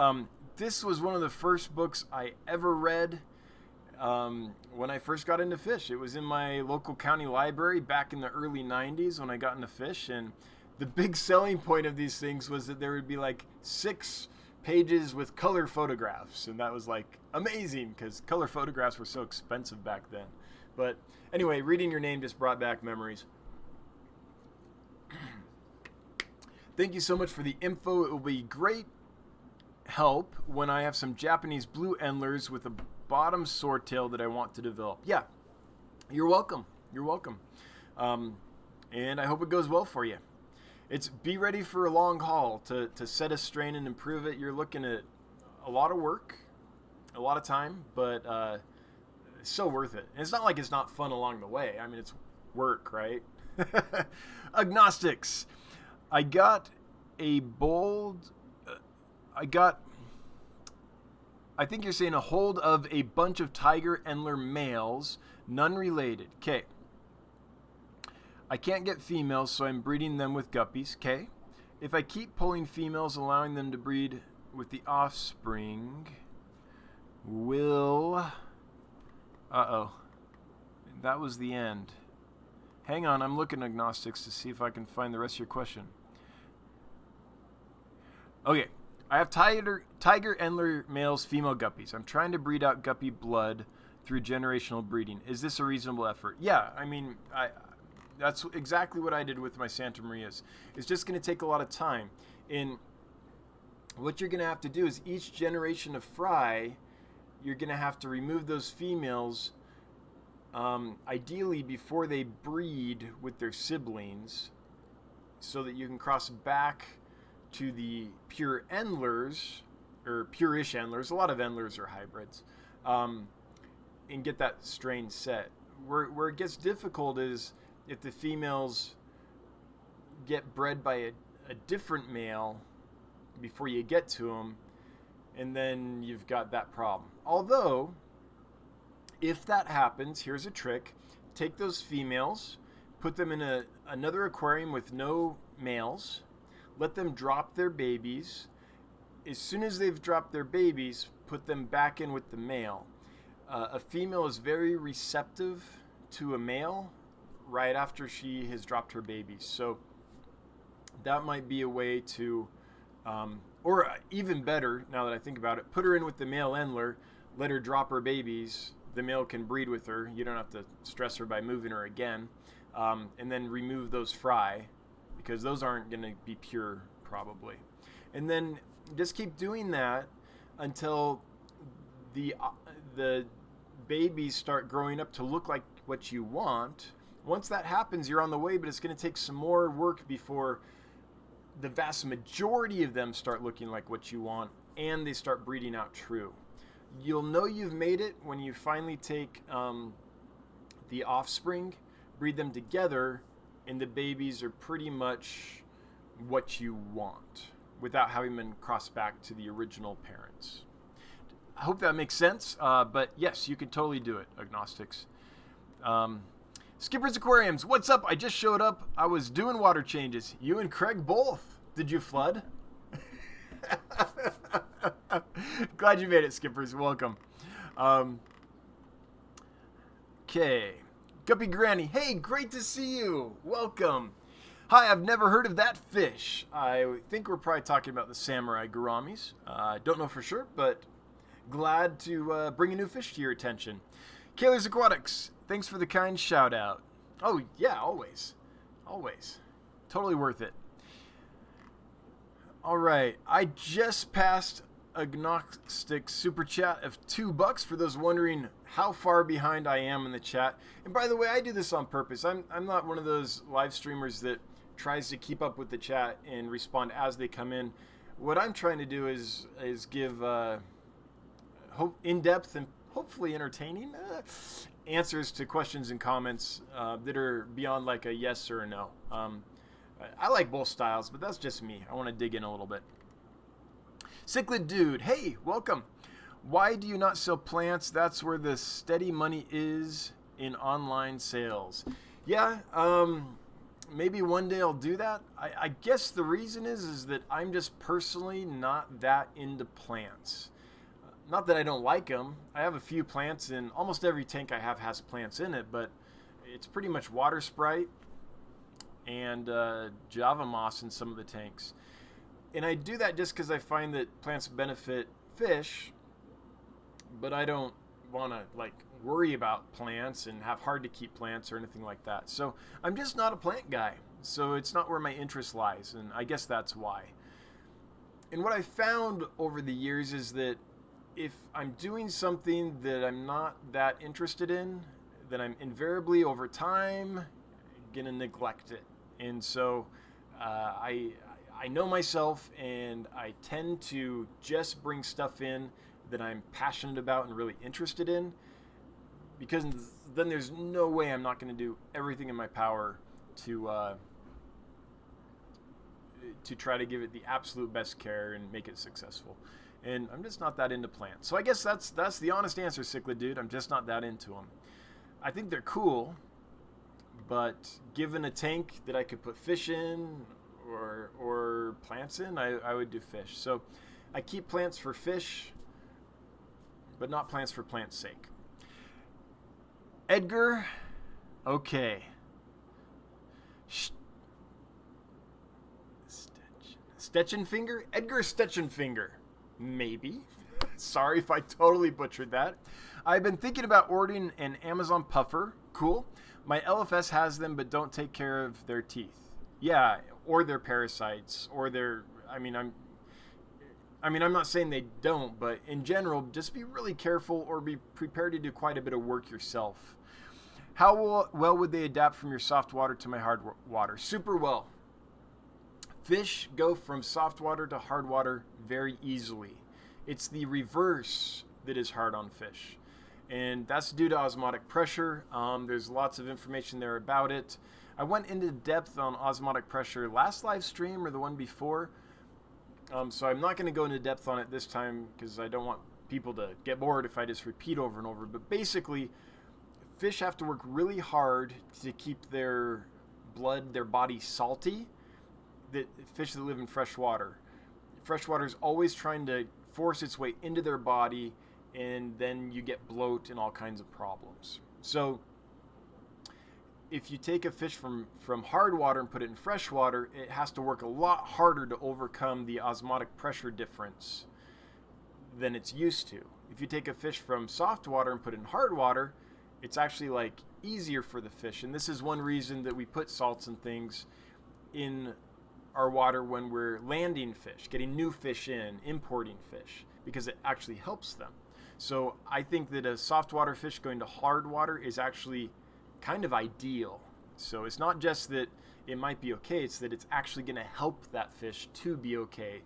this was one of the first books I ever read when I first got into fish. It was in my local county library back in the early 90s when I got into fish, and the big selling point of these things was that there would be like 6 pages with color photographs, and that was like amazing because color photographs were so expensive back then. But anyway, reading your name just brought back memories. Thank you so much for the info. It will be great help when I have some Japanese blue endlers with a bottom swordtail that I want to develop. Yeah, you're welcome. And I hope it goes well for you. It's be ready for a long haul to set a strain and improve it. You're looking at a lot of work, a lot of time, but it's so worth it. And it's not like it's not fun along the way. I mean, it's work, right? Agnostics. I got a bold... I think you're saying a hold of a bunch of tiger endler males, none related. Okay. I can't get females, so I'm breeding them with guppies. Okay. If I keep pulling females, allowing them to breed with the offspring, will... Uh-oh. That was the end. Hang on, I'm looking at Agnostics to see if I can find the rest of your question. Okay. I have tiger endler males, female guppies. I'm trying to breed out guppy blood through generational breeding. Is this a reasonable effort? Yeah, I mean, that's exactly what I did with my Santa Marias. It's just going to take a lot of time. And what you're going to have to do is each generation of fry, you're going to have to remove those females, ideally before they breed with their siblings, so that you can cross back to the pure endlers, or pure-ish endlers. A lot of endlers are hybrids, and get that strain set. Where it gets difficult is if the females get bred by a different male before you get to them, and then you've got that problem. Although, if that happens, here's a trick. Take those females, put them in another aquarium with no males, let them drop their babies. As soon as they've dropped their babies, put them back in with the male. A female is very receptive to a male right after she has dropped her babies. So that might be a way to, or even better, now that I think about it, put her in with the male endler, let her drop her babies, the male can breed with her. You don't have to stress her by moving her again. And then remove those fry, because those aren't going to be pure probably. And then just keep doing that until the babies start growing up to look like what you want. Once that happens, you're on the way, but it's going to take some more work before the vast majority of them start looking like what you want and they start breeding out true. You'll know you've made it when you finally take the offspring, breed them together, and the babies are pretty much what you want without having been crossed back to the original parents. I hope that makes sense, but yes, you can totally do it, agnostics. Skipper's Aquariums, what's up? I just showed up. I was doing water changes. You and Craig both. Did you flood? Glad you made it, Skippers. Welcome. Okay. Guppy Granny. Hey, great to see you. Welcome. Hi, I've never heard of that fish. I think we're probably talking about the samurai gouramis. I don't know for sure, but glad to bring a new fish to your attention. Kaler's Aquatics. Thanks for the kind shout out. Oh, yeah, always. Always. Totally worth it. All right. I just passed Agnostic Super Chat of $2 for those wondering how far behind I am in the chat. And by the way, I do this on purpose. I'm not one of those live streamers that tries to keep up with the chat and respond as they come in. What I'm trying to do is give in-depth and hopefully entertaining answers to questions and comments that are beyond like a yes or a no. I like both styles, but that's just me. I want to dig in a little bit. Cichlid Dude, hey, welcome. Why do you not sell plants? That's where the steady money is in online sales. Yeah, maybe one day I'll do that. I guess the reason is that I'm just personally not that into plants. Not that I don't like them. I have a few plants, and almost every tank I have has plants in it, but it's pretty much water sprite and Java moss in some of the tanks. And I do that just because I find that plants benefit fish, but I don't want to like worry about plants and have hard to keep plants or anything like that. So I'm just not a plant guy. So it's not where my interest lies, and I guess that's why. And what I found over the years is that if I'm doing something that I'm not that interested in, then I'm invariably over time gonna neglect it. And so I know myself, and I tend to just bring stuff in that I'm passionate about and really interested in, because then there's no way I'm not going to do everything in my power to try to give it the absolute best care and make it successful. And I'm just not that into plants. So I guess that's the honest answer, Cichlid Dude. I'm just not that into them. I think they're cool, but given a tank that I could put fish in or plants in, I would do fish. So I keep plants for fish, but not plants for plants' sake. Edgar, okay. Stetchenfinger? Edgar Stetchenfinger. Maybe. Sorry if I totally butchered that. I've been thinking about ordering an Amazon puffer. Cool. My LFS has them, but don't take care of their teeth. Yeah, or their parasites, or their. I'm not saying they don't, but in general, just be really careful or be prepared to do quite a bit of work yourself. How well would they adapt from your soft water to my hard water? Super well. Fish go from soft water to hard water very easily. It's the reverse that is hard on fish. And that's due to osmotic pressure. There's lots of information there about it. I went into depth on osmotic pressure last live stream or the one before. So I'm not going to go into depth on it this time because I don't want people to get bored if I just repeat over and over. But basically, fish have to work really hard to keep their blood, their body salty. The fish that live in fresh water. Fresh water is always trying to force its way into their body, and then you get bloat and all kinds of problems. So if you take a fish from hard water and put it in fresh water, it has to work a lot harder to overcome the osmotic pressure difference than it's used to. if you take a fish from soft water and put it in hard water, it's actually like easier for the fish. And this is one reason that we put salts and things in our water when we're landing fish, getting new fish in, importing fish, because it actually helps them. So I think that a soft water fish going to hard water is actually kind of ideal. So it's not just that it might be okay, it's that it's actually going to help that fish to be okay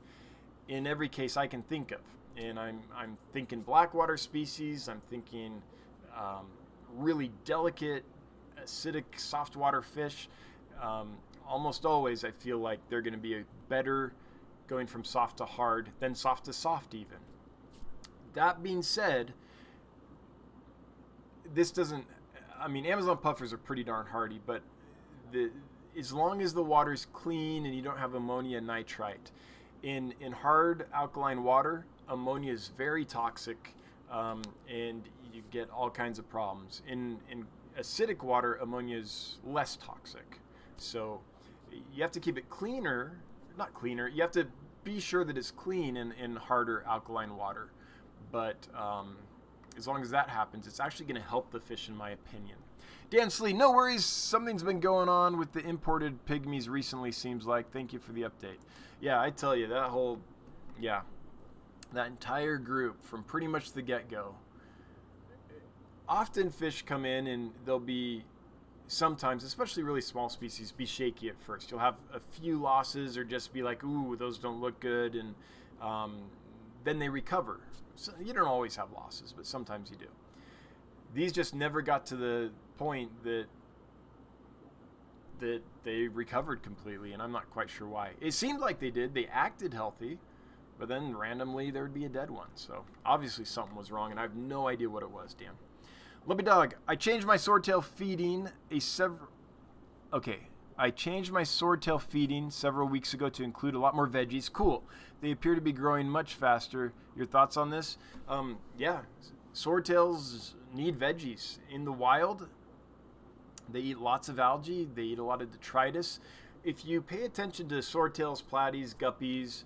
in every case I can think of. And I'm thinking blackwater species, I'm thinking really delicate, acidic, soft water fish. Almost always I feel like they're going to be better going from soft to hard than soft to soft even. That being said, this doesn't, I mean, Amazon puffers are pretty darn hardy, but as long as the water's clean and you don't have ammonia nitrite, in hard alkaline water, ammonia is very toxic, and you get all kinds of problems. In acidic water, ammonia is less toxic. So you have to keep it cleaner, not cleaner, you have to be sure that it's clean in harder alkaline water. But as long as that happens, it's actually going to help the fish, in my opinion. Dan Slee, no worries. Something's been going on with the imported pygmies recently, seems like. Thank you for the update. Yeah, I tell you, that entire group from pretty much the get-go. Often fish come in and they'll be, sometimes, especially really small species, be shaky at first. You'll have a few losses or just be like, ooh, those don't look good, and then they recover. So you don't always have losses, but sometimes you do. These just never got to the point that they recovered completely, and I'm not quite sure why. It seemed like they did. They acted healthy, but then randomly there would be a dead one. So obviously something was wrong, and I have no idea what it was, Dan. Lumpy Dog, I changed my swordtail feeding several weeks ago to include a lot more veggies. Cool. They appear to be growing much faster. Your thoughts on this? Yeah, swordtails need veggies. In the wild, they eat lots of algae. They eat a lot of detritus. If you pay attention to swordtails, platies, guppies,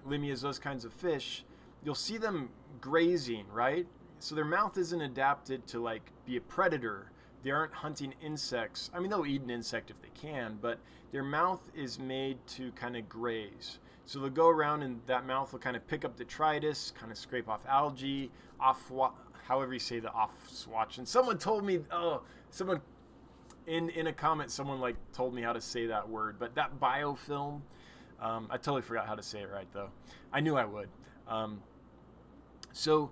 limias, those kinds of fish, you'll see them grazing, right? So their mouth isn't adapted to like be a predator. They aren't hunting insects. I mean, they'll eat an insect if they can, but their mouth is made to kind of graze. So they'll go around and that mouth will kind of pick up detritus, kind of scrape off algae, however you say the off swatch. And someone told me, someone in a comment, someone like told me how to say that word, but that biofilm, I totally forgot how to say it right though. I knew I would. So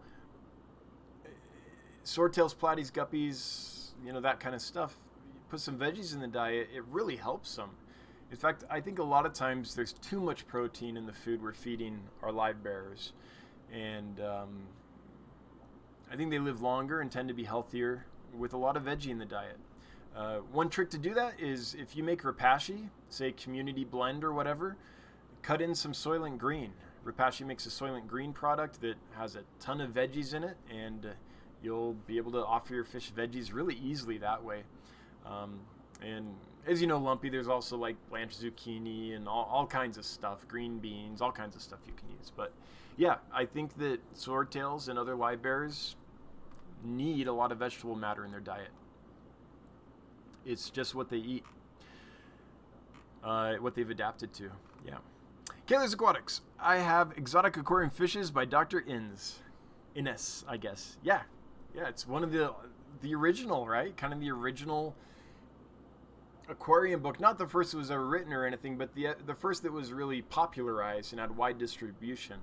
swordtails, platies, guppies, that kind of stuff. You put some veggies in the diet, it really helps them. In fact, I think a lot of times there's too much protein in the food we're feeding our live bearers. And I think they live longer and tend to be healthier with a lot of veggie in the diet. One trick to do that is if you make Repashy, say community blend or whatever, cut in some Soylent Green. Repashy makes a Soylent Green product that has a ton of veggies in it, and you'll be able to offer your fish veggies really easily that way. And as you know, Lumpy, there's also like blanched zucchini and all kinds of stuff, green beans, all kinds of stuff you can use. But yeah, I think that swordtails and other live bearers need a lot of vegetable matter in their diet. It's just what they eat, what they've adapted to. Yeah. Kayla's Aquatics. I have Exotic Aquarium Fishes by Dr. Ines, I guess. Yeah, it's one of the original, right? Kind of the original aquarium book. Not the first that was ever written or anything, but the first that was really popularized and had wide distribution.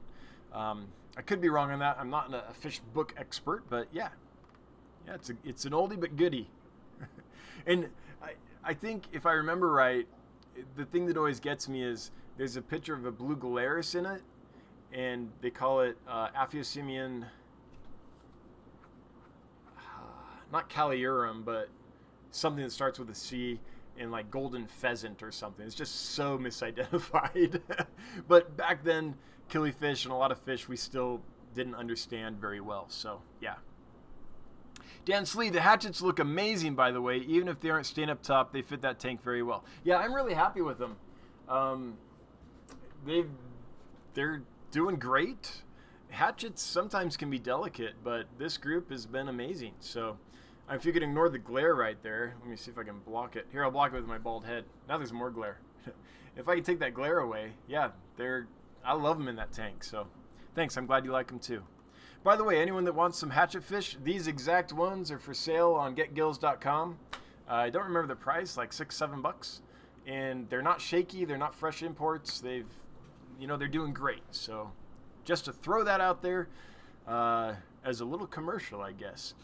I could be wrong on that. I'm not a fish book expert, but yeah, it's an oldie but goodie. And I think if I remember right, the thing that always gets me is there's a picture of a blue Galaris in it, and they call it Aphyosemion, not Calliurum, but something that starts with a C, and like golden pheasant or something. It's just so misidentified. But back then, killifish and a lot of fish we still didn't understand very well. So yeah. Dan Slee, the hatchets look amazing, by the way. Even if they aren't staying up top, they fit that tank very well. Yeah, I'm really happy with them. They're doing great. hatchets sometimes can be delicate, but this group has been amazing. So if you could ignore the glare right there, let me see if I can block it. Here, I'll block it with my bald head. Now there's more glare. If I can take that glare away, yeah, I love them in that tank. So thanks, I'm glad you like them too. By the way, anyone that wants some hatchet fish, these exact ones are for sale on getgills.com. I don't remember the price, like $6-7, and they're not shaky. They're not fresh imports. They're doing great. So just to throw that out there as a little commercial, I guess.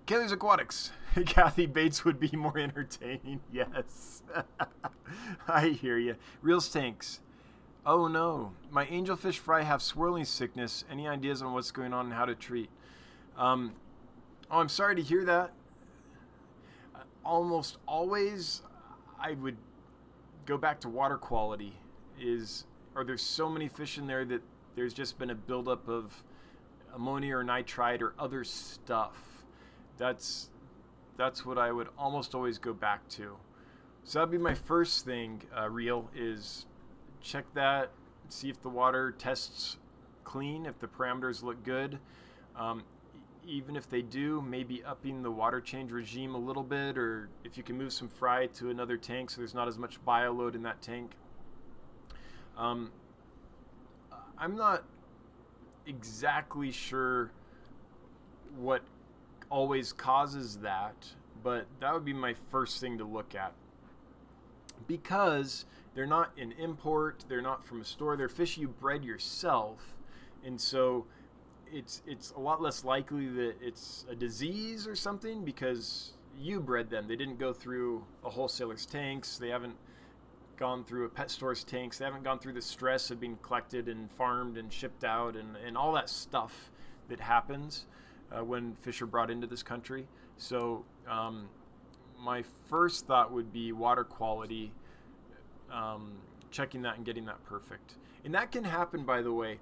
Kelly's Aquatics. Kathy Bates would be more entertaining. Yes. I hear you. Reels tanks. Oh no, my angelfish fry have swirling sickness. Any ideas on what's going on and how to treat? I'm sorry to hear that. Almost always I would go back to water quality. There's so many fish in there that there's just been a buildup of ammonia or nitrite or other stuff. That's what I would almost always go back to. So that'd be my first thing, Reel, is check that, see if the water tests clean, if the parameters look good. Even if they do, maybe upping the water change regime a little bit, or if you can move some fry to another tank so there's not as much bio load in that tank. I'm not exactly sure what always causes that, but that would be my first thing to look at, because they're not an import, they're not from a store, they're fish you bred yourself, and so it's a lot less likely that it's a disease or something because you bred them. They didn't go through a wholesaler's tanks, they haven't gone through a pet store's tanks, they haven't gone through the stress of being collected and farmed and shipped out and all that stuff that happens when fish are brought into this country. So my first thought would be water quality, checking that and getting that perfect. And that can happen, by the way.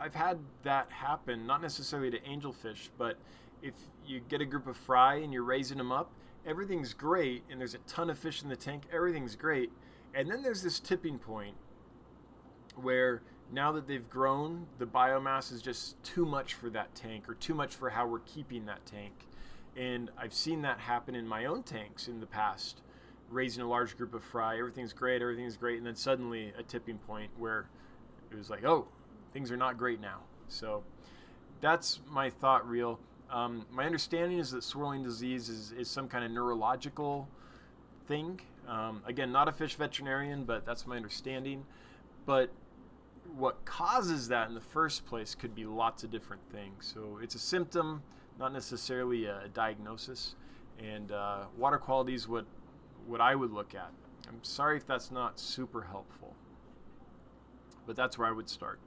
I've had that happen, not necessarily to angelfish, but if you get a group of fry and you're raising them up, everything's great, and there's a ton of fish in the tank, everything's great, and then there's this tipping point where now that they've grown, the biomass is just too much for that tank, or too much for how we're keeping that tank. And I've seen that happen in my own tanks in the past, raising a large group of fry, everything's great, and then suddenly a tipping point where it was like, oh, things are not great now. So that's my thought, Reel. My understanding is that swirling disease is some kind of neurological thing. Again, not a fish veterinarian, but that's my understanding. But what causes that in the first place could be lots of different things. So it's a symptom, not necessarily a diagnosis. And water quality is what I would look at. I'm sorry if that's not super helpful, but that's where I would start.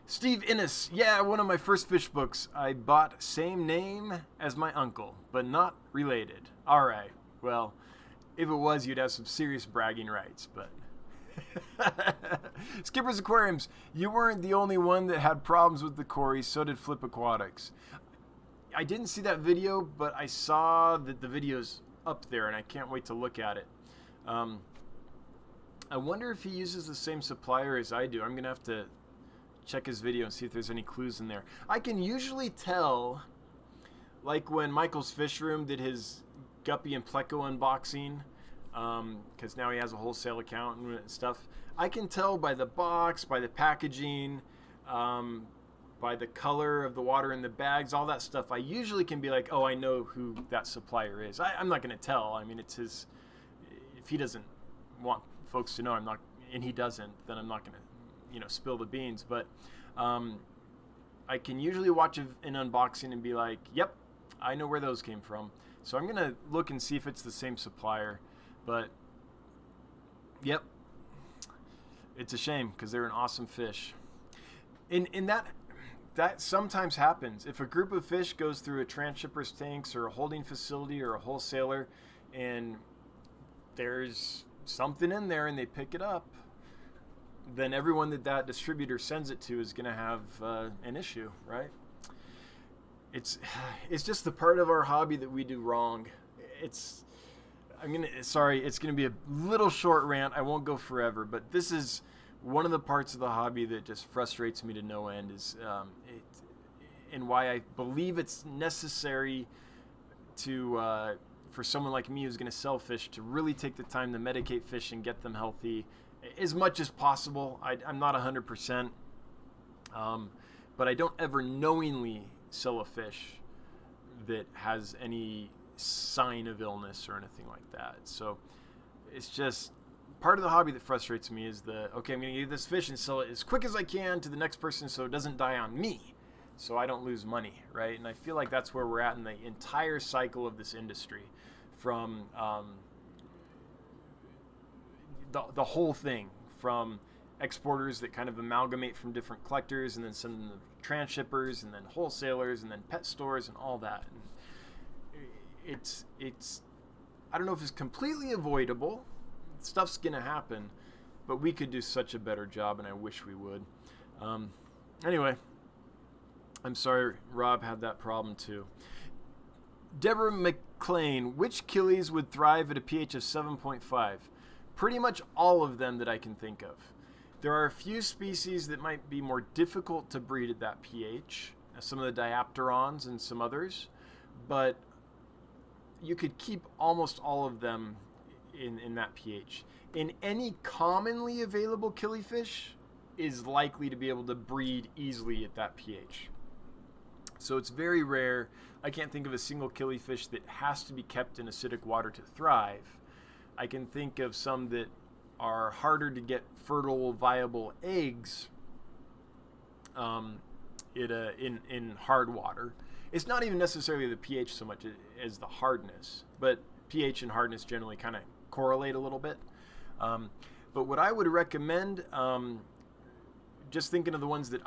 Steve Innes, yeah, one of my first fish books. I bought same name as my uncle, but not related. All right, well, if it was, you'd have some serious bragging rights, but... Skipper's Aquariums, you weren't the only one that had problems with the Cory, so did Flip Aquatics. I didn't see that video, but I saw that the video's up there, and I can't wait to look at it. I wonder if he uses the same supplier as I do. I'm going to have to check his video and see if there's any clues in there. I can usually tell, like when Michael's Fish Room did his Guppy and Pleco unboxing, because now he has a wholesale account and stuff. I can tell by the box, by the packaging, by the color of the water in the bags, all that stuff. I usually can be like, oh, I know who that supplier is. I'm not going to tell. I mean, it's his... If he doesn't want folks to know, I'm not, and he doesn't, then I'm not going to, spill the beans. But I can usually watch an unboxing and be like, yep, I know where those came from. So I'm going to look and see if it's the same supplier. But, yep, it's a shame because they're an awesome fish. In that sometimes happens. If a group of fish goes through a transshipper's tanks or a holding facility or a wholesaler and there's something in there and they pick it up, then everyone that distributor sends it to is going to have an issue, right? It's just the part of our hobby that we do wrong. sorry, it's gonna be a little short rant. I won't go forever, but this is one of the parts of the hobby that just frustrates me to no end, is and why I believe it's necessary to for someone like me who's going to sell fish to really take the time to medicate fish and get them healthy as much as possible. I'm not 100%, but I don't ever knowingly sell a fish that has any sign of illness or anything like that. So it's just part of the hobby that frustrates me is okay, I'm going to get this fish and sell it as quick as I can to the next person so it doesn't die on me, so I don't lose money, right? And I feel like that's where we're at in the entire cycle of this industry, from the whole thing, from exporters that kind of amalgamate from different collectors and then send them to transshippers and then wholesalers and then pet stores and all that. And it's I don't know if it's completely avoidable. Stuff's gonna happen, but we could do such a better job, and I wish we would. Anyway, I'm sorry Rob had that problem too. Deborah McLean, which killies would thrive at a pH of 7.5? Pretty much all of them that I can think of. There are a few species that might be more difficult to breed at that pH, some of the diapterons and some others, but you could keep almost all of them in that pH. In any commonly available killifish is likely to be able to breed easily at that pH. So it's very rare. I can't think of a single killifish that has to be kept in acidic water to thrive. I can think of some that are harder to get fertile, viable eggs in hard water. It's not even necessarily the pH so much as the hardness, but pH and hardness generally kind of correlate a little bit. But what I would recommend, just thinking of the ones that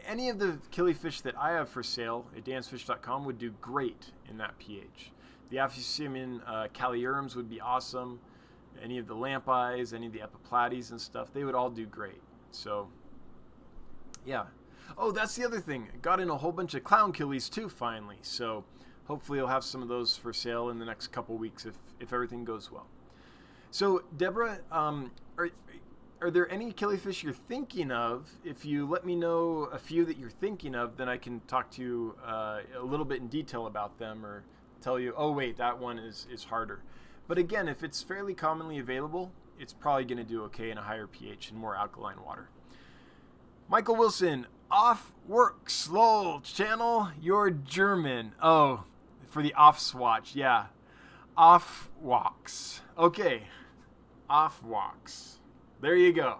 any of the killifish that I have for sale at dansfish.com would do great in that pH. The Aphysium caliurums would be awesome. Any of the lamp eyes, any of the epiplates and stuff, they would all do great. So, yeah. Oh, that's the other thing. Got in a whole bunch of clown killies too, finally. So, hopefully you'll have some of those for sale in the next couple weeks if everything goes well. So, Deborah, are there any killifish you're thinking of? If you let me know a few that you're thinking of, then I can talk to you a little bit in detail about them, or tell you, oh wait, that one is harder. But again, if it's fairly commonly available, it's probably going to do okay in a higher pH and more alkaline water. Michael Wilson, off works, lol, channel, you're German. Oh, for the off swatch, yeah. Off walks. Okay, off walks. There you go.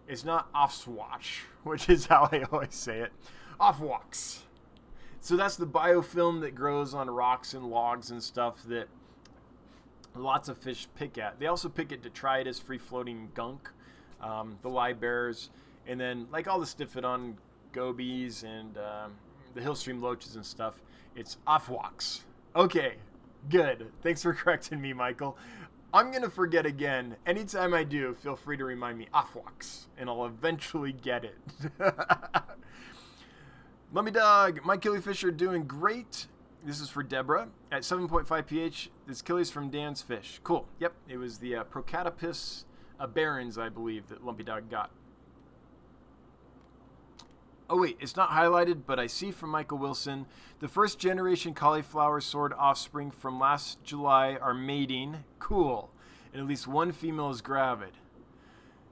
It's not off swatch, which is how I always say it. Off walks. So that's the biofilm that grows on rocks and logs and stuff that lots of fish pick at. They also pick at detritus, free-floating gunk, the live bears, and then like all the Stiphodon gobies and the hillstream loaches and stuff, it's off-walks. Okay, good. Thanks for correcting me, Michael. I'm going to forget again. Anytime I do, feel free to remind me, off-walks, and I'll eventually get it. Lummy Dog, my killifish are doing great. This is for Deborah. At 7.5 pH, this killies from Dan's Fish. Cool. Yep, it was the Procatopus aberrans, I believe, that Lumpy Dog got. Oh wait, it's not highlighted, but I see from Michael Wilson, the first generation cauliflower sword offspring from last July are mating. Cool. And at least one female is gravid.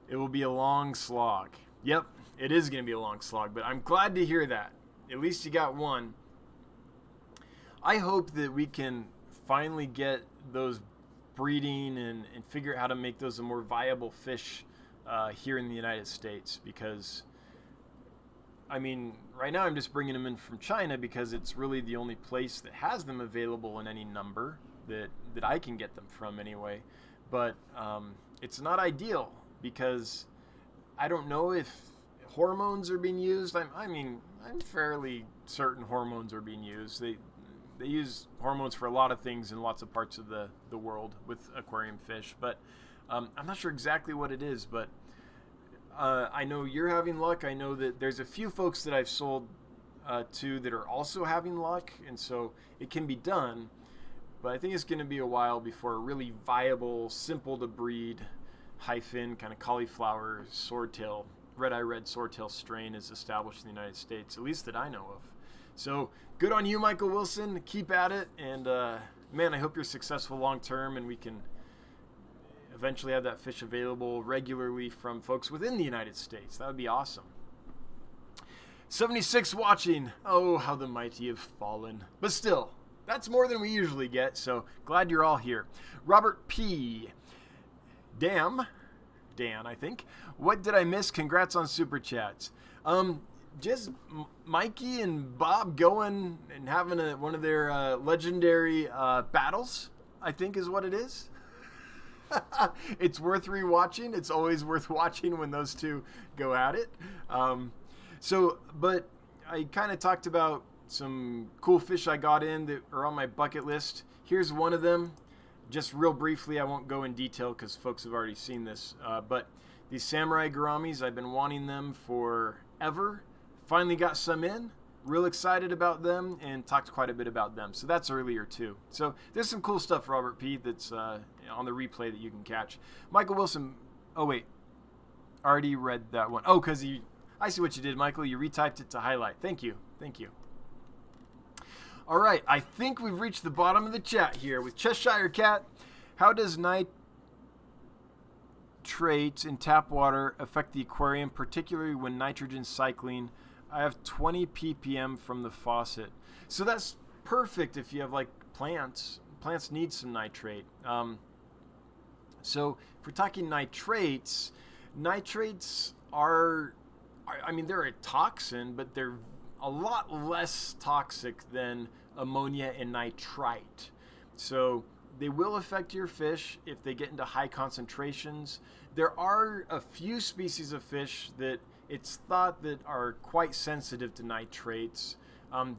It will be a long slog. Yep, it is going to be a long slog, but I'm glad to hear that. At least you got one. I hope that we can finally get those breeding and figure out how to make those a more viable fish here in the United States, because I mean, right now I'm just bringing them in from China because it's really the only place that has them available in any number that I can get them from anyway. But it's not ideal because I don't know if hormones are being used. I'm fairly certain hormones are being used. They use hormones for a lot of things in lots of parts of the world with aquarium fish, but I'm not sure exactly what it is, but I know you're having luck. I know that there's a few folks that I've sold to that are also having luck, and so it can be done. But I think it's going to be a while before a really viable, simple to breed hyphen kind of cauliflower swordtail, red-eye red swordtail strain is established in the United States, at least that I know of. So good on you, Michael Wilson. Keep at it. And man, I hope you're successful long term and we can eventually have that fish available regularly from folks within the United States. That would be awesome. 76 watching. Oh, how the mighty have fallen. But still, that's more than we usually get, so glad you're all here. Robert P. Dan, I think. What did I miss? Congrats on Super Chats. Just Mikey and Bob going and having one of their legendary battles, I think is what it is. It's worth rewatching. It's always worth watching when those two go at it. But I kind of talked about some cool fish I got in that are on my bucket list. Here's one of them. Just real briefly, I won't go in detail because folks have already seen this. But these samurai gouramis, I've been wanting them forever. Finally got some in. Real excited about them and talked quite a bit about them. So that's earlier too. So there's some cool stuff, Robert P, that's on the replay that you can catch. Michael Wilson. Oh, wait. Already read that one. Oh, because I see what you did, Michael. You retyped it to highlight. Thank you. Thank you. All right. I think we've reached the bottom of the chat here with Cheshire Cat. How does nitrates in tap water affect the aquarium, particularly when nitrogen cycling? I have 20 ppm from the faucet. So that's perfect if you have like plants. Plants need some nitrate. So if we're talking nitrates are, I mean, they're a toxin, but they're a lot less toxic than ammonia and nitrite. So they will affect your fish if they get into high concentrations. There are a few species of fish that it's thought that are quite sensitive to nitrates.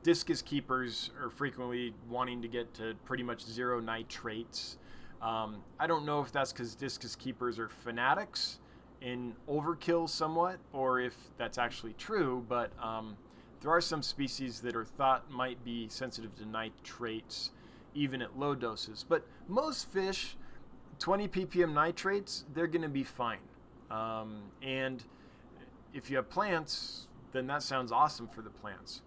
Discus keepers are frequently wanting to get to pretty much zero nitrates. I don't know if that's because discus keepers are fanatics and overkill somewhat, or if that's actually true, but there are some species that are thought might be sensitive to nitrates even at low doses. But most fish, 20 ppm nitrates, they're going to be fine. And if you have plants, then that sounds awesome for the plants.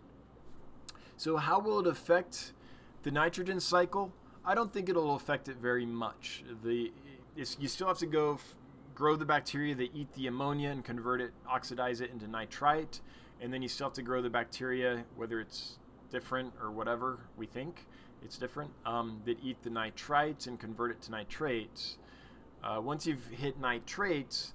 So how will it affect the nitrogen cycle? I don't think it'll affect it very much. You still have to grow the bacteria that eat the ammonia and convert it, oxidize it into nitrite, and then you still have to grow the bacteria, whether it's different or whatever we think it's different, that eat the nitrites and convert it to nitrates. Once you've hit nitrates,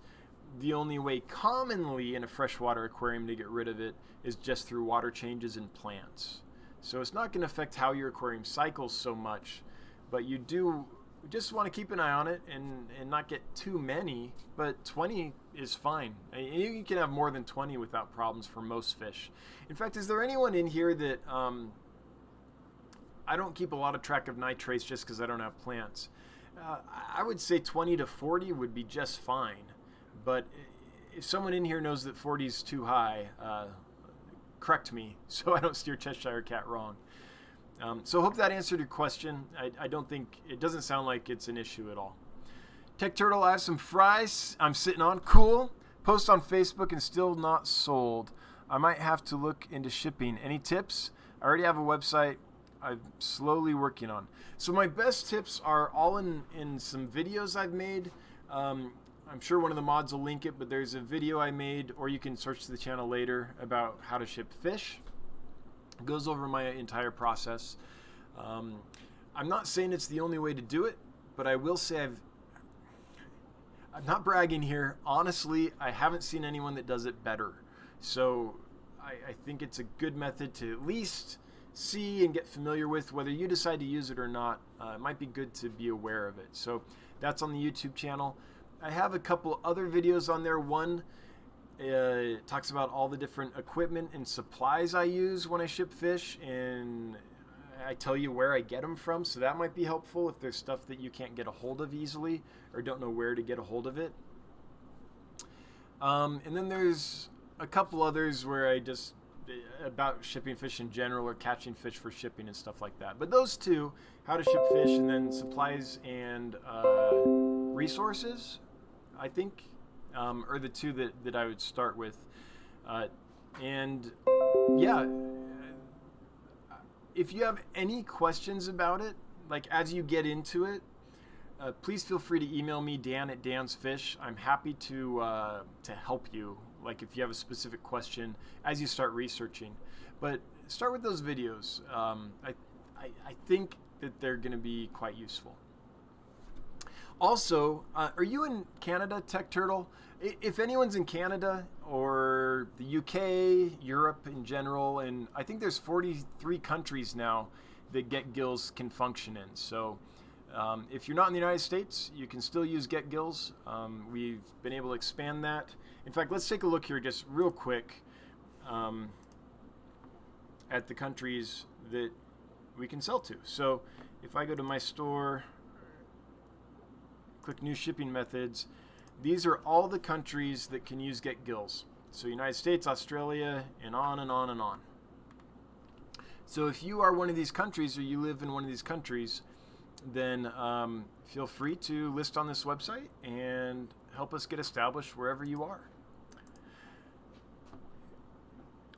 the only way commonly in a freshwater aquarium to get rid of it is just through water changes in plants. So it's not going to affect how your aquarium cycles so much, but you do just want to keep an eye on it and not get too many, but 20 is fine. You can have more than 20 without problems for most fish. In fact, is there anyone in here that, I don't keep a lot of track of nitrates just because I don't have plants. I would say 20 to 40 would be just fine. But if someone in here knows that 40 is too high, correct me so I don't steer Cheshire Cat wrong. So hope that answered your question. I don't think, it doesn't sound like it's an issue at all. Tech Turtle, I have some fries I'm sitting on. Cool. Post on Facebook and still not sold. I might have to look into shipping. Any tips? I already have a website I'm slowly working on. So my best tips are all in some videos I've made. I'm sure one of the mods will link it, but there's a video I made, or you can search the channel later, about how to ship fish. It goes over my entire process. I'm not saying it's the only way to do it, but I will say I'm not bragging here. Honestly, I haven't seen anyone that does it better. So I think it's a good method to at least see and get familiar with. Whether you decide to use it or not, it might be good to be aware of it. So that's on the YouTube channel. I have a couple other videos on there. One talks about all the different equipment and supplies I use when I ship fish, and I tell you where I get them from, so that might be helpful if there's stuff that you can't get a hold of easily or don't know where to get a hold of it. And then there's a couple others where I just about shipping fish in general or catching fish for shipping and stuff like that. But those two, how to ship fish and then supplies and resources, I think, are the two that I would start with. And yeah, if you have any questions about it, like as you get into it, please feel free to email me, Dan at Dan's Fish. I'm happy to help you. Like if you have a specific question as you start researching, but start with those videos. I think that they're going to be quite useful. Also, are you in Canada, Tech Turtle? If anyone's in Canada or the UK, Europe in general, and I think there's 43 countries now that Get Gills can function in. So if you're not in the United States, you can still use Get Gills. We've been able to expand that. In fact, let's take a look here just real quick at the countries that we can sell to. So if I go to my store, click New Shipping Methods, these are all the countries that can use Get Gills. So United States, Australia, and on and on and on. So if you are one of these countries or you live in one of these countries, then feel free to list on this website and help us get established wherever you are.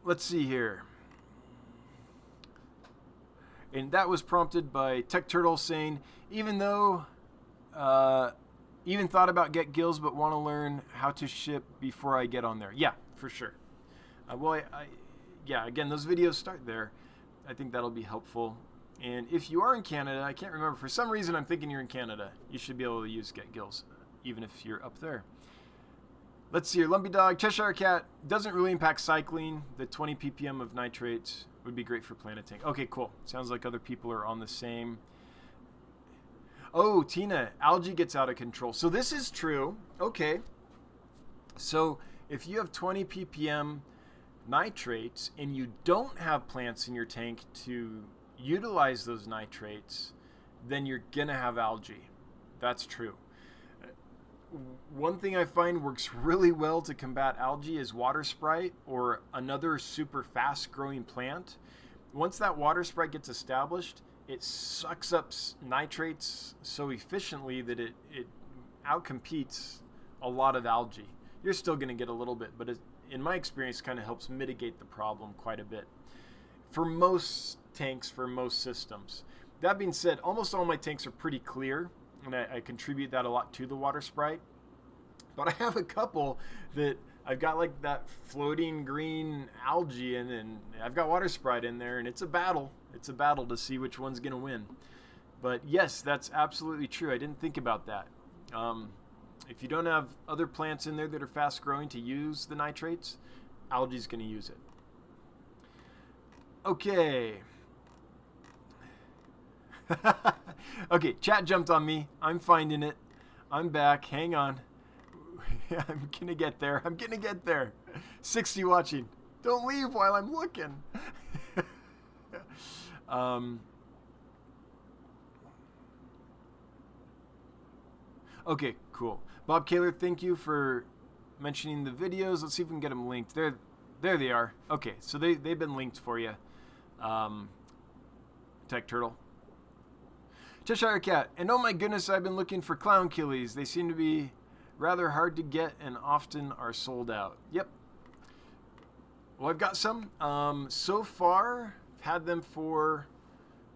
Let's see here. And that was prompted by Tech Turtle saying, even thought about Get Gills, but want to learn how to ship before I get on there. Yeah, for sure. Yeah, again, those videos start there. I think that'll be helpful. And if you are in Canada, I can't remember, for some reason I'm thinking you're in Canada. You should be able to use Get Gills, even if you're up there. Let's see here. Lumpy Dog, Cheshire Cat, doesn't really impact cycling. The 20 ppm of nitrates would be great for Planet Tank. Okay, cool. Sounds like other people are on the same. Oh, Tina, algae gets out of control. So this is true. Okay. So if you have 20 ppm nitrates and you don't have plants in your tank to utilize those nitrates, then you're going to have algae. That's true. One thing I find works really well to combat algae is water sprite or another super fast growing plant. Once that water sprite gets established, it sucks up nitrates so efficiently that it outcompetes a lot of algae. You're still going to get a little bit, but in my experience, kind of helps mitigate the problem quite a bit for most tanks, for most systems. That being said, almost all my tanks are pretty clear, and I contribute that a lot to the water sprite. But I have a couple that I've got like that floating green algae in, and I've got water sprite in there, and it's a battle. It's a battle to see which one's going to win. But yes, that's absolutely true. I didn't think about that. If you don't have other plants in there that are fast growing to use the nitrates, algae's going to use it. Okay. Okay, chat jumped on me. I'm finding it. I'm back. Hang on. I'm going to get there. I'm going to get there. 60 watching. Don't leave while I'm looking. Okay, cool. Bob Kaler, thank you for mentioning the videos. Let's see if we can get them linked. There they are. Okay, so they've been linked for you. Tech Turtle. Cheshire Cat. And oh my goodness, I've been looking for clown killies. They seem to be rather hard to get and often are sold out. Yep. Well, I've got some. So far, I've had them for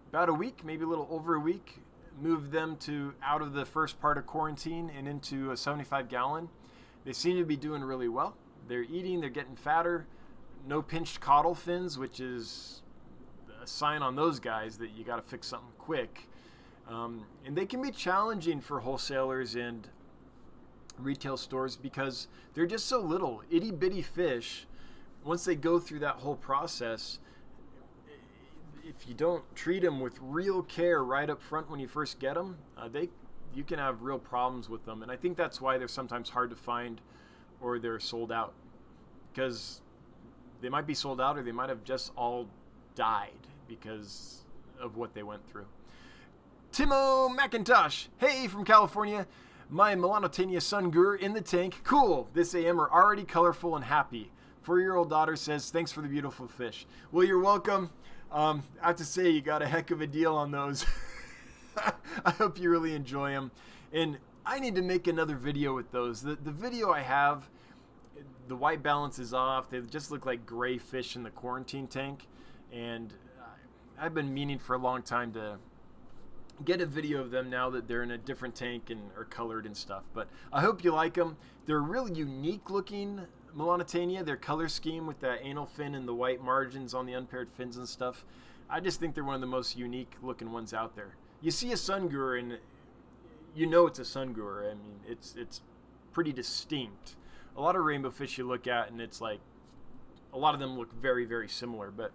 about a week, maybe a little over a week. Moved them out of the first part of quarantine and into a 75-gallon. They seem to be doing really well. They're eating, they're getting fatter. No pinched caudal fins, which is a sign on those guys that you got to fix something quick. And they can be challenging for wholesalers and retail stores because they're just so little. Itty bitty fish, once they go through that whole process, if you don't treat them with real care right up front when you first get them, you can have real problems with them. And I think that's why they're sometimes hard to find or they're sold out, because they might be sold out or they might have just all died because of what they went through. Timo McIntosh, hey from California. My Melanotania Sungur in the tank. Cool, this AM are already colorful and happy. 4-year-old daughter says, thanks for the beautiful fish. Well, you're welcome. I have to say, you got a heck of a deal on those. I hope you really enjoy them. And I need to make another video with those. The video I have, the white balance is off. They just look like gray fish in the quarantine tank. And I've been meaning for a long time to get a video of them now that they're in a different tank and are colored and stuff. But I hope you like them. They're really unique looking Melanitania. Their color scheme with that anal fin and the white margins on the unpaired fins and stuff. I just think they're one of the most unique looking ones out there. You see a sungooer and you know it's a sungooer. I mean, it's pretty distinct. A lot of rainbow fish you look at and it's like, a lot of them look very, very similar, but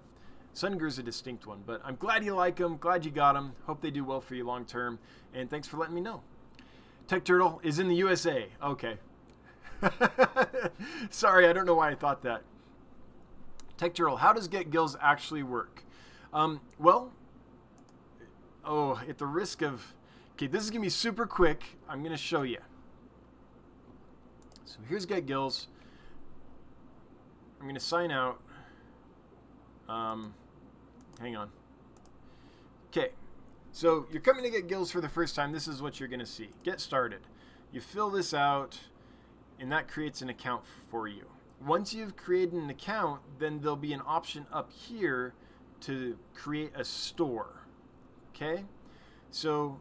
sungooer's a distinct one. But I'm glad you like them, glad you got them. Hope they do well for you long term, and thanks for letting me know. Tech Turtle is in the USA. Okay. Sorry, I don't know why I thought that. Tech Turtle, how does Get Gills actually work? Well, at the risk of... Okay, this is going to be super quick. I'm going to show you. So here's Get Gills. I'm going to sign out. Hang on. Okay, so you're coming to Get Gills for the first time. This is what you're going to see. Get started. You fill this out, and that creates an account for you. Once you've created an account, then there'll be an option up here to create a store. Okay? So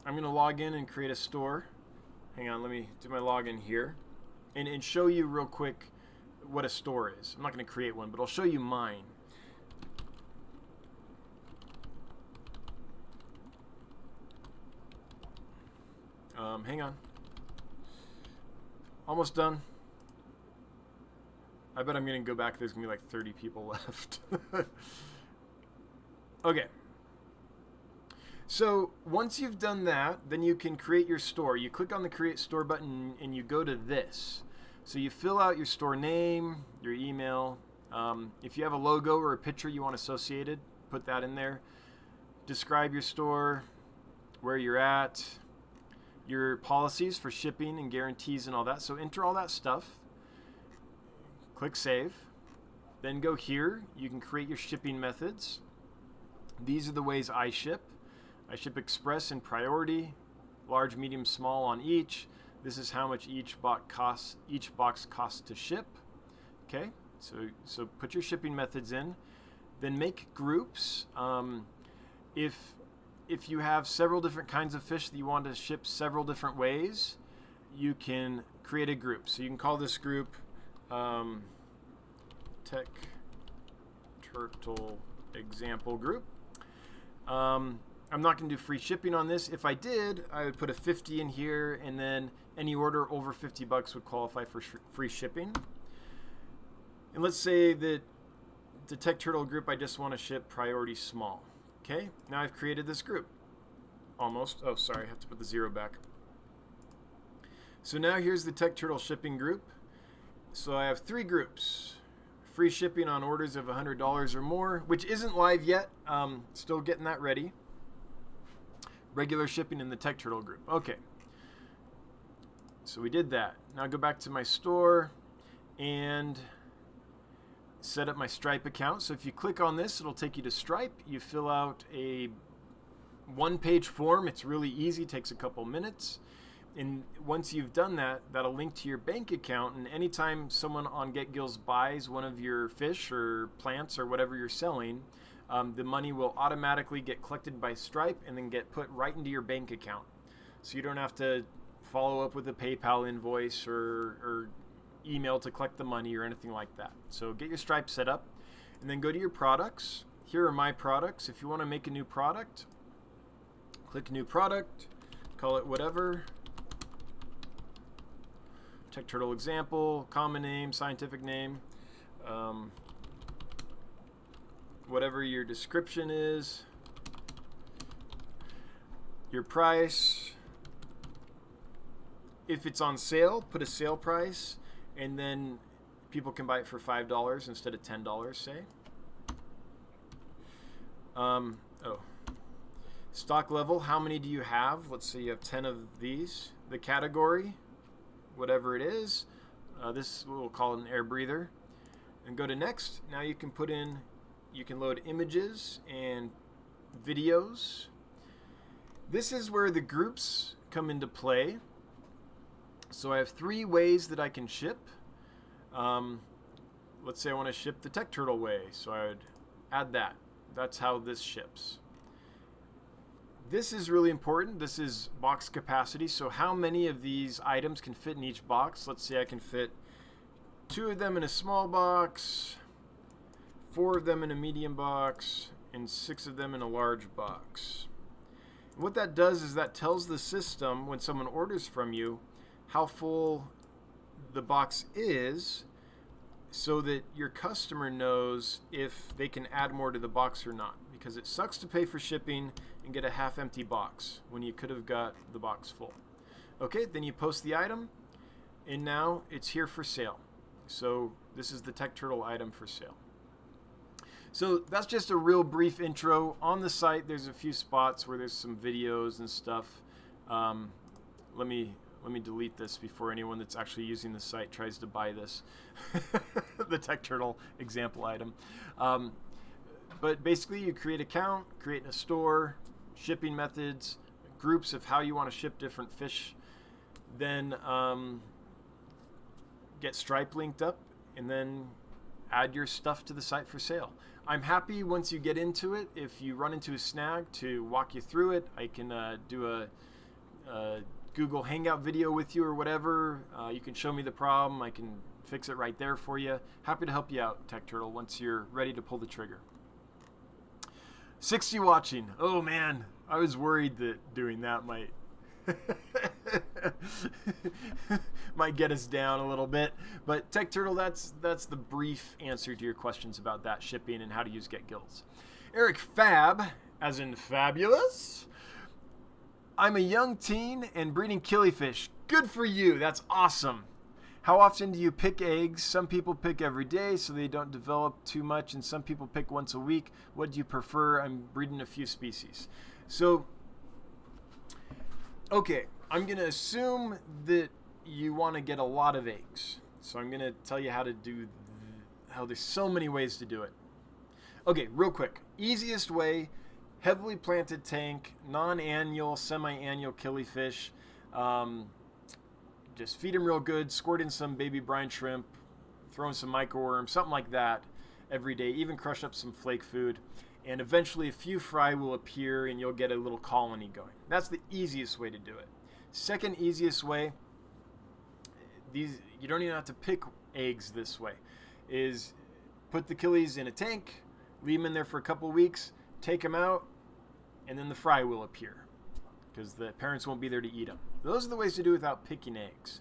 I'm going to log in and create a store. Hang on, let me do my login here and show you real quick what a store is. I'm not going to create one, but I'll show you mine. Hang on. Almost done. I bet I'm going to go back. There's going to be like 30 people left. Okay. So once you've done that, then you can create your store. You click on the Create Store button and you go to this. So you fill out your store name, your email. If you have a logo or a picture you want associated, put that in there. Describe your store, where you're at, your policies for shipping and guarantees and all that. So enter all that stuff. Click Save. Then go here. You can create your shipping methods. These are the ways I ship. I ship express and priority, large, medium, small on each. This is how much each box costs to ship. Okay, so put your shipping methods in. Then make groups. If you have several different kinds of fish that you want to ship several different ways, you can create a group. So you can call this group Tech Turtle Example Group. I'm not going to do free shipping on this. If I did, I would put a 50 in here, and then any order over 50 bucks would qualify for free shipping. And let's say that the Tech Turtle group, I just want to ship priority small. Okay, now I've created this group. Almost. Oh, sorry, I have to put the 0 back. So now here's the Tech Turtle shipping group. So I have 3 groups. Free shipping on orders of $100 or more, which isn't live yet. Still getting that ready. Regular shipping in the Tech Turtle group. Okay. So we did that. Now go back to my store and set up my Stripe account. So if you click on this, it'll take you to Stripe. You fill out a one-page form. It's really easy, takes a couple minutes. And once you've done that, that'll link to your bank account. And anytime someone on Get Gills buys one of your fish or plants or whatever you're selling, the money will automatically get collected by Stripe and then get put right into your bank account. So you don't have to follow up with a PayPal invoice or email to collect the money or anything like that. So get your Stripe set up and then go to your products. Here are my products. If you want to make a new product, click New Product, call it whatever. Tech Turtle Example, common name, scientific name, whatever your description is, your price. If it's on sale, put a sale price, and then people can buy it for $5 instead of $10, say. Stock level, how many do you have? Let's say you have 10 of these. The category, whatever it is. This we'll call it an air breather. And go to next. Now you can load images and videos. This is where the groups come into play. So I have 3 ways that I can ship. Let's say I want to ship the tech turtle way, so I would add that. That's how this ships. This is really important. This is box capacity. So how many of these items can fit in each box? Let's say I can fit 2 of them in a small box, 4 of them in a medium box, and 6 of them in a large box. And what that does is that tells the system when someone orders from you how full the box is, so that your customer knows if they can add more to the box or not. Because it sucks to pay for shipping and get a half-empty box when you could have got the box full. Okay, then you post the item, and now it's here for sale. So this is the Tech Turtle item for sale. So that's just a real brief intro. On the site, there's a few spots where there's some videos and stuff. Let me delete this before anyone that's actually using the site tries to buy this. The Tech Turtle example item. But basically you create an account, create a store, shipping methods, groups of how you want to ship different fish, then get Stripe linked up, and then add your stuff to the site for sale. I'm happy once you get into it, if you run into a snag, to walk you through it. I can do a Google Hangout video with you or whatever. You can show me the problem. I can fix it right there for you. Happy to help you out, Tech Turtle, once you're ready to pull the trigger. 60 watching. Oh man, I was worried that doing that might might get us down a little bit. But Tech Turtle, that's the brief answer to your questions about that shipping and how to use Get Gills. Eric Fab, as in fabulous. I'm a young teen and breeding killifish. Good for you. That's awesome. How often do you pick eggs? Some people pick every day so they don't develop too much, and some people pick once a week. What do you prefer? I'm breeding a few species. So, okay, I'm going to assume that you want to get a lot of eggs. So I'm going to tell you how to do, how there's so many ways to do it. Okay, real quick. Easiest way, heavily planted tank, non-annual, semi-annual killifish. Just feed them real good, squirt in some baby brine shrimp, throw in some microworms, something like that every day, even crush up some flake food. And eventually a few fry will appear and you'll get a little colony going. That's the easiest way to do it. Second easiest way, you don't even have to pick eggs this way, is put the killies in a tank, leave them in there for a couple weeks, take them out, and then the fry will appear because the parents won't be there to eat them. Those are the ways to do it without picking eggs.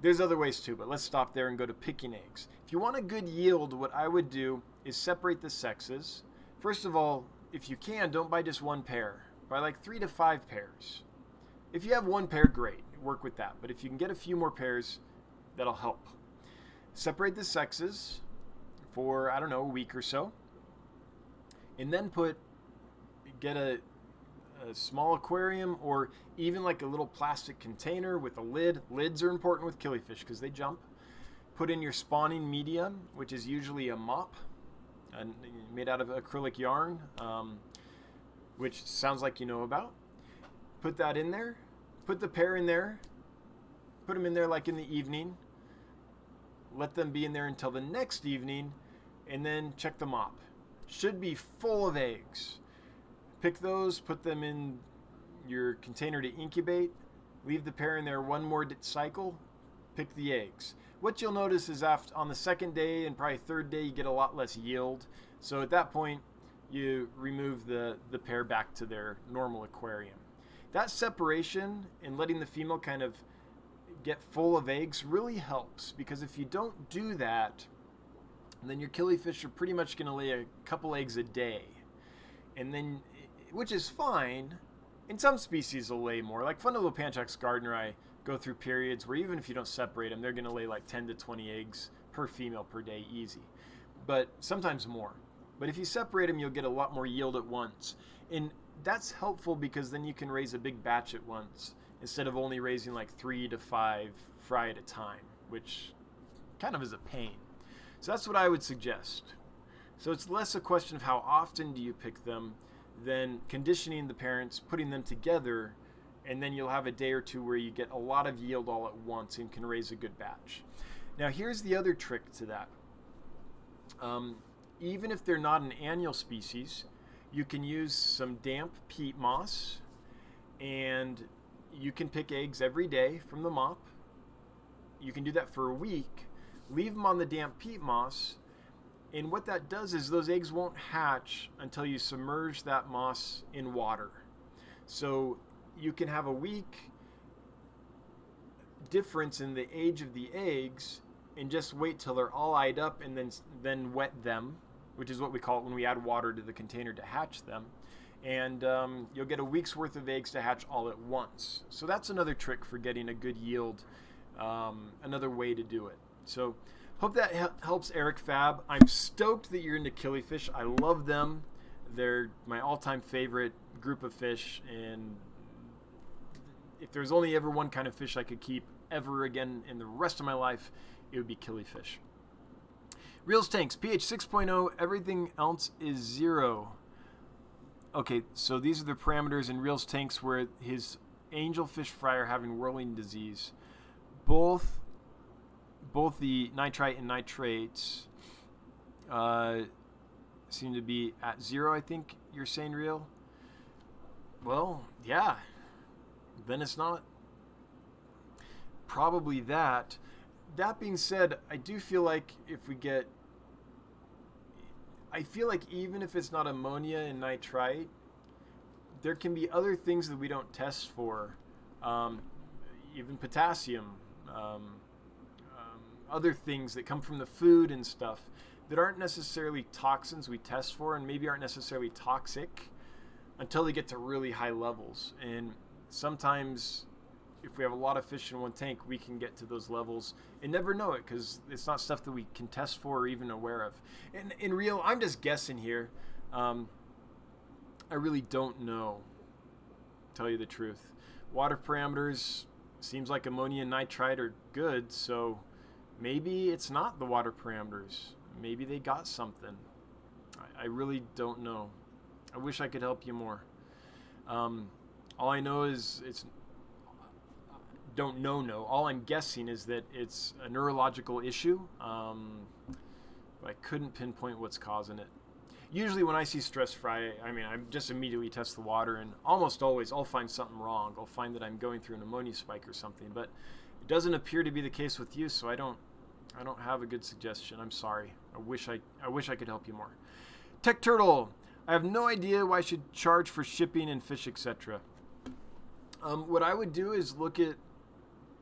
There's other ways too, but let's stop there and go to picking eggs. If you want a good yield, what I would do is separate the sexes. First of all, if you can, don't buy just one pair. Buy like 3 to 5 pairs. If you have one pair, great. Work with that. But if you can get a few more pairs, that'll help. Separate the sexes for, I don't know, a week or so. And then get a small aquarium, or even like a little plastic container with a lid. Lids are important with killifish because they jump. Put in your spawning medium, which is usually a mop made out of acrylic yarn, which sounds like you know about. Put that in there. Put the pair in there. Put them in there like in the evening. Let them be in there until the next evening, and then check the mop. Should be full of eggs. Pick those, put them in your container to incubate, leave the pair in there one more cycle, pick the eggs. What you'll notice is on the second day and probably third day, you get a lot less yield. So at that point, you remove the pair back to their normal aquarium. That separation and letting the female kind of get full of eggs really helps, because if you don't do that, then your killifish are pretty much going to lay a couple eggs a day. And then, which is fine, and some species will lay more. Like Fundulopanchax gardneri go through periods where even if you don't separate them, they're going to lay like 10 to 20 eggs per female per day, easy. But sometimes more. But if you separate them, you'll get a lot more yield at once. And that's helpful because then you can raise a big batch at once instead of only raising like 3 to 5 fry at a time. which kind of is a pain. So that's what I would suggest. So it's less a question of how often do you pick them than conditioning the parents, putting them together, and then you'll have a day or two where you get a lot of yield all at once and can raise a good batch. Now here's the other trick to that. Even if they're not an annual species, you can use some damp peat moss, and you can pick eggs every day from the mop. You can do that for a week, leave them on the damp peat moss, and what that does is those eggs won't hatch until you submerge that moss in water. So you can have a week difference in the age of the eggs and just wait till they're all eyed up and then wet them, which is what we call it when we add water to the container to hatch them. And you'll get a week's worth of eggs to hatch all at once. So that's another trick for getting a good yield, another way to do it. So hope that helps, Eric Fab. I'm stoked that you're into killifish. I love them. They're my all-time favorite group of fish, and if there's only ever one kind of fish I could keep ever again in the rest of my life, it would be killifish. Reels tanks, pH 6.0, everything else is 0. Okay, so these are the parameters in Reels tanks where his angelfish fry are having whirling disease. Both the nitrite and nitrates seem to be at 0, I think you're saying, Reel. Well, yeah. Then it's not probably that. That being said, I do feel like I feel like even if it's not ammonia and nitrite, there can be other things that we don't test for, even potassium, other things that come from the food and stuff that aren't necessarily toxins we test for and maybe aren't necessarily toxic until they get to really high levels. And sometimes if we have a lot of fish in one tank, we can get to those levels and never know it because it's not stuff that we can test for or even aware of. And in real, I'm just guessing here. I really don't know, to tell you the truth. Water parameters, seems like ammonia and nitrite are good, so maybe it's not the water parameters. Maybe they got something. I really don't know. I wish I could help you more. All I know is all I'm guessing is that it's a neurological issue. But I couldn't pinpoint what's causing it. Usually when I see stress fry, I just immediately test the water, and almost always I'll find something wrong. I'll find that I'm going through an ammonia spike or something, but it doesn't appear to be the case with you, so I don't have a good suggestion. I'm sorry. I wish I could help you more. Tech Turtle, I have no idea why I should charge for shipping and fish, etc. What I would do is look at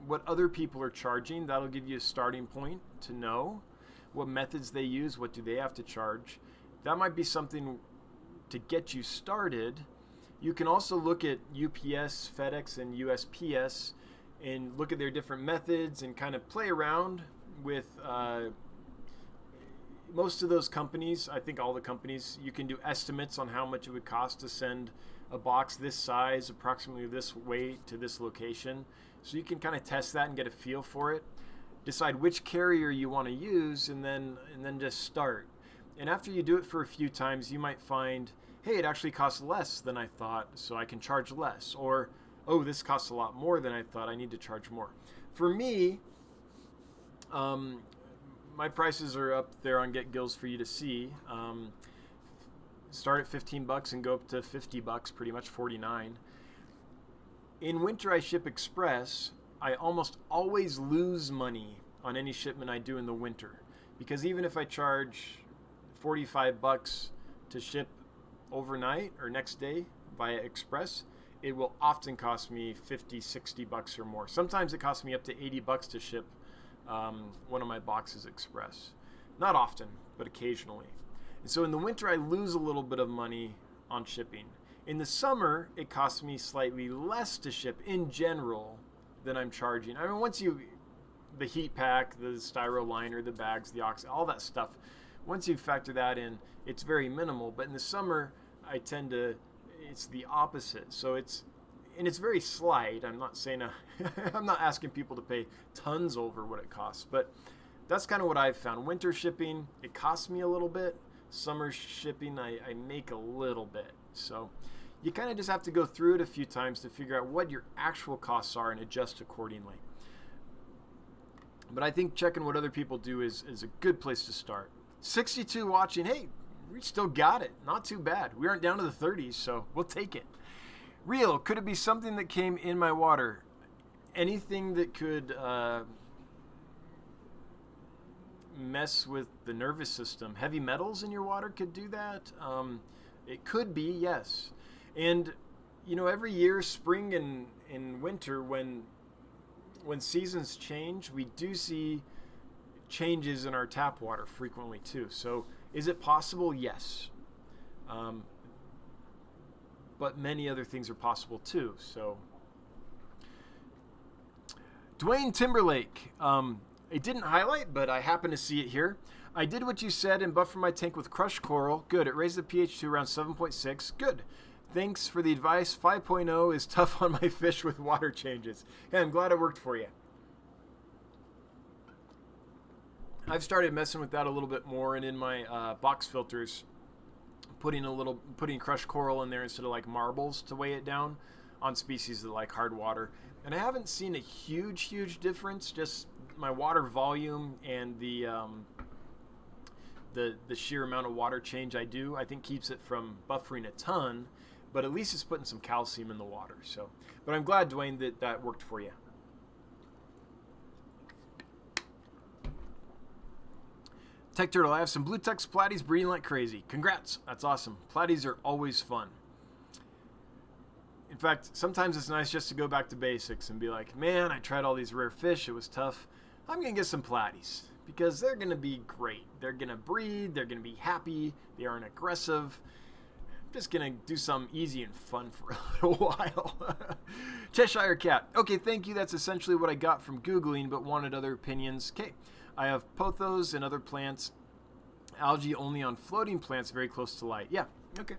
what other people are charging. That'll give you a starting point to know what methods they use, what do they have to charge. That might be something to get you started. You can also look at UPS, FedEx, and USPS and look at their different methods and kind of play around with most of those companies. I think all the companies, you can do estimates on how much it would cost to send a box this size, approximately this weight, to this location. So you can kind of test that and get a feel for it. Decide which carrier you want to use, and then just start. And after you do it for a few times, you might find, hey, it actually costs less than I thought, so I can charge less. Or, oh, this costs a lot more than I thought, I need to charge more. For me, my prices are up there on Get Gills for you to see. Start at $15 and go up to $50, pretty much $49. In winter, I ship express. I almost always lose money on any shipment I do in the winter, because even if I charge $45 to ship overnight or next day via express, it will often cost me $50, $60 or more. Sometimes it costs me up to $80 to ship one of my boxes express. Not often, but occasionally. And so in the winter, I lose a little bit of money on shipping. In the summer, it costs me slightly less to ship in general than I'm charging. Once the heat pack, the styro liner, the bags, the ox, all that stuff, once you factor that in, it's very minimal. But in the summer, it's the opposite. So and it's very slight. I'm not saying I'm not asking people to pay tons over what it costs, but that's kind of what I've found. Winter shipping, it costs me a little bit. Summer shipping, I make a little bit. So you kind of just have to go through it a few times to figure out what your actual costs are and adjust accordingly. But I think checking what other people do is a good place to start. 62 watching. Hey, we still got it. Not too bad. We aren't down to the 30s, so we'll take it. Real, could it be something that came in my water? Anything that could mess with the nervous system. Heavy metals in your water could do that. It could be, yes. And, you know, every year, spring and winter, when seasons change, we do see changes in our tap water frequently too. So is it possible? Yes. But many other things are possible too. So Dwayne Timberlake, it didn't highlight, but I happen to see it here. I did what you said and buffered my tank with crushed coral. Good. It raised the pH to around 7.6. Good. Thanks for the advice. 5.0 is tough on my fish with water changes. Yeah, I'm glad it worked for you. I've started messing with that a little bit more, and in my box filters, putting crushed coral in there instead of like marbles to weigh it down on species that like hard water. And I haven't seen a huge difference. Just my water volume and the sheer amount of water change I do, I think keeps it from buffering a ton, but at least it's putting some calcium in the water. So, but I'm glad, Dwayne, that worked for you. Tech Turtle, I have some blue tex platies breeding like crazy. Congrats. That's awesome. Platies are always fun. In fact, sometimes it's nice just to go back to basics and be like, man, I tried all these rare fish. It was tough. I'm going to get some platies because they're going to be great. They're going to breed. They're going to be happy. They aren't aggressive. I'm just going to do something easy and fun for a little while. Cheshire Cat. Okay, thank you. That's essentially what I got from Googling, but wanted other opinions. Okay. I have pothos and other plants. Algae only on floating plants very close to light. Yeah, okay.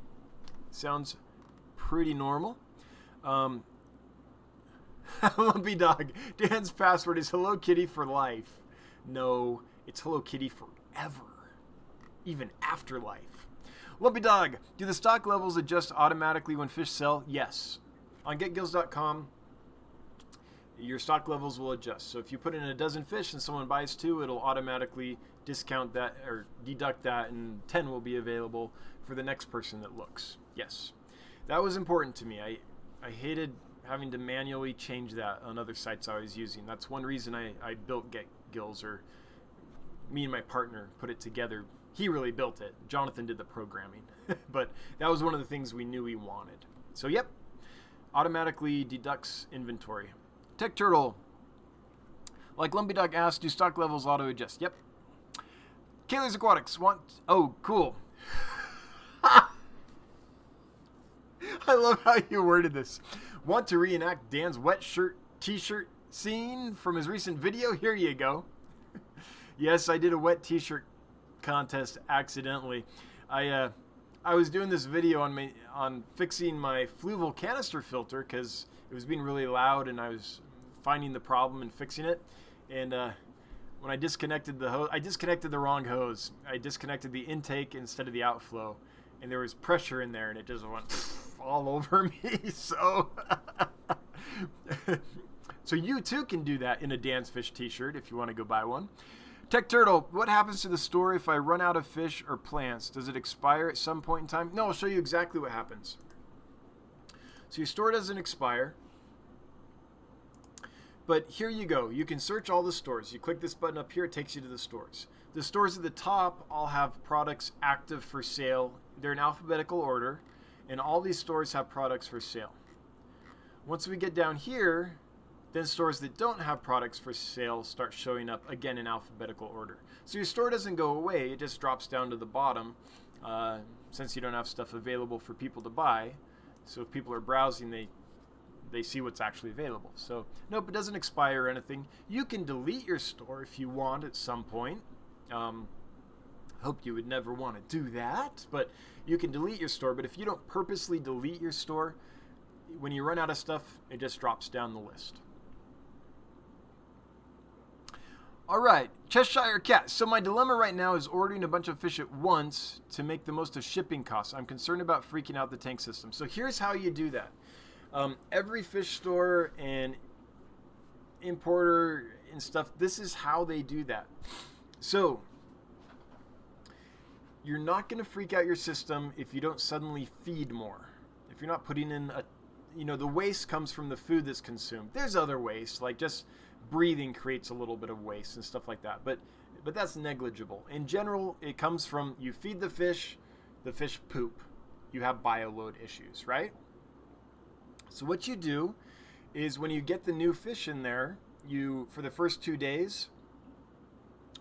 Sounds pretty normal. Lumpy Dog. Dan's password is Hello Kitty for life. No, it's Hello Kitty forever. Even after life. Lumpy Dog. Do the stock levels adjust automatically when fish sell? Yes. On getgills.com, your stock levels will adjust. So if you put in a dozen fish and someone buys 2, it'll automatically discount that or deduct that, and 10 will be available for the next person that looks. Yes. That was important to me. I hated having to manually change that on other sites I was using. That's one reason I built GetGills, or me and my partner put it together. He really built it. Jonathan did the programming. But that was one of the things we knew we wanted. So yep, automatically deducts inventory. Tech Turtle, like Lumpy Dog asked, do stock levels auto adjust? Yep. Kaylee's Aquatics oh, cool. I love how you worded this. Want to reenact Dan's wet shirt t-shirt scene from his recent video? Here you go. Yes, I did a wet t-shirt contest accidentally. I was doing this video on fixing my fluval canister filter because it was being really loud, and I was finding the problem and fixing it. And when I disconnected the hose, I disconnected the wrong hose. I disconnected the intake instead of the outflow, and there was pressure in there, and it just went all over me. So you too can do that in a Dan's Fish t-shirt if you want to go buy one. Tech Turtle, what happens to the store if I run out of fish or plants? Does it expire at some point in time? No, I'll show you exactly what happens. So your store doesn't expire. But here you go. You can search all the stores. You click this button up here, it takes you to the stores. The stores at the top all have products active for sale. They're in alphabetical order, and all these stores have products for sale. Once we get down here, then stores that don't have products for sale start showing up again in alphabetical order. So your store doesn't go away, it just drops down to the bottom since you don't have stuff available for people to buy. So if people are browsing, they see what's actually available. So nope, it doesn't expire or anything. You can delete your store if you want at some point. Hope you would never want to do that, but you can delete your store. But if you don't purposely delete your store, when you run out of stuff, it just drops down the list. All right, Cheshire Cat. So my dilemma right now is ordering a bunch of fish at once to make the most of shipping costs. I'm concerned about freaking out the tank system. So here's how you do that. Every fish store and importer and stuff, this is how they do that. So you're not going to freak out your system if you don't suddenly feed more. If you're not putting in the waste comes from the food that's consumed. There's other waste, like just breathing creates a little bit of waste and stuff like that, but that's negligible. In general, it comes from you feed the fish poop. You have bioload issues, right? So what you do is when you get the new fish in there, you, for the first 2 days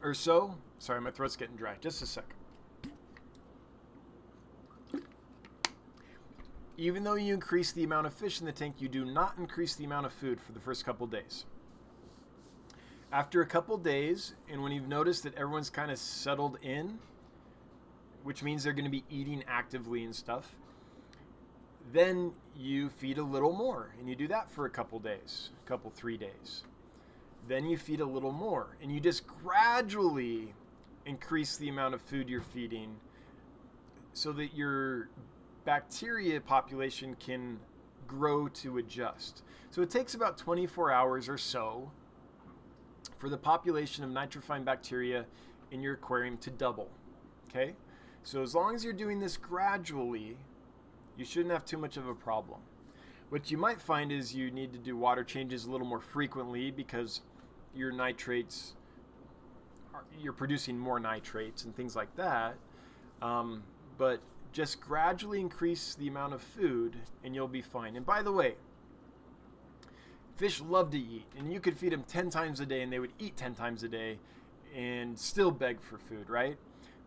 or so, sorry, my throat's getting dry, just a sec. Even though you increase the amount of fish in the tank, you do not increase the amount of food for the first couple days. After a couple days, and when you've noticed that everyone's kind of settled in, which means they're going to be eating actively and stuff, then you feed a little more, and you do that for a couple days, 3 days. Then you feed a little more, and you just gradually increase the amount of food you're feeding so that your bacteria population can grow to adjust. So it takes about 24 hours or so for the population of nitrophine bacteria in your aquarium to double. Okay? So as long as you're doing this gradually, you shouldn't have too much of a problem. What you might find is you need to do water changes a little more frequently because your nitrates, you're producing more nitrates and things like that. But just gradually increase the amount of food and you'll be fine. And by the way, fish love to eat, and you could feed them 10 times a day and they would eat 10 times a day and still beg for food, right?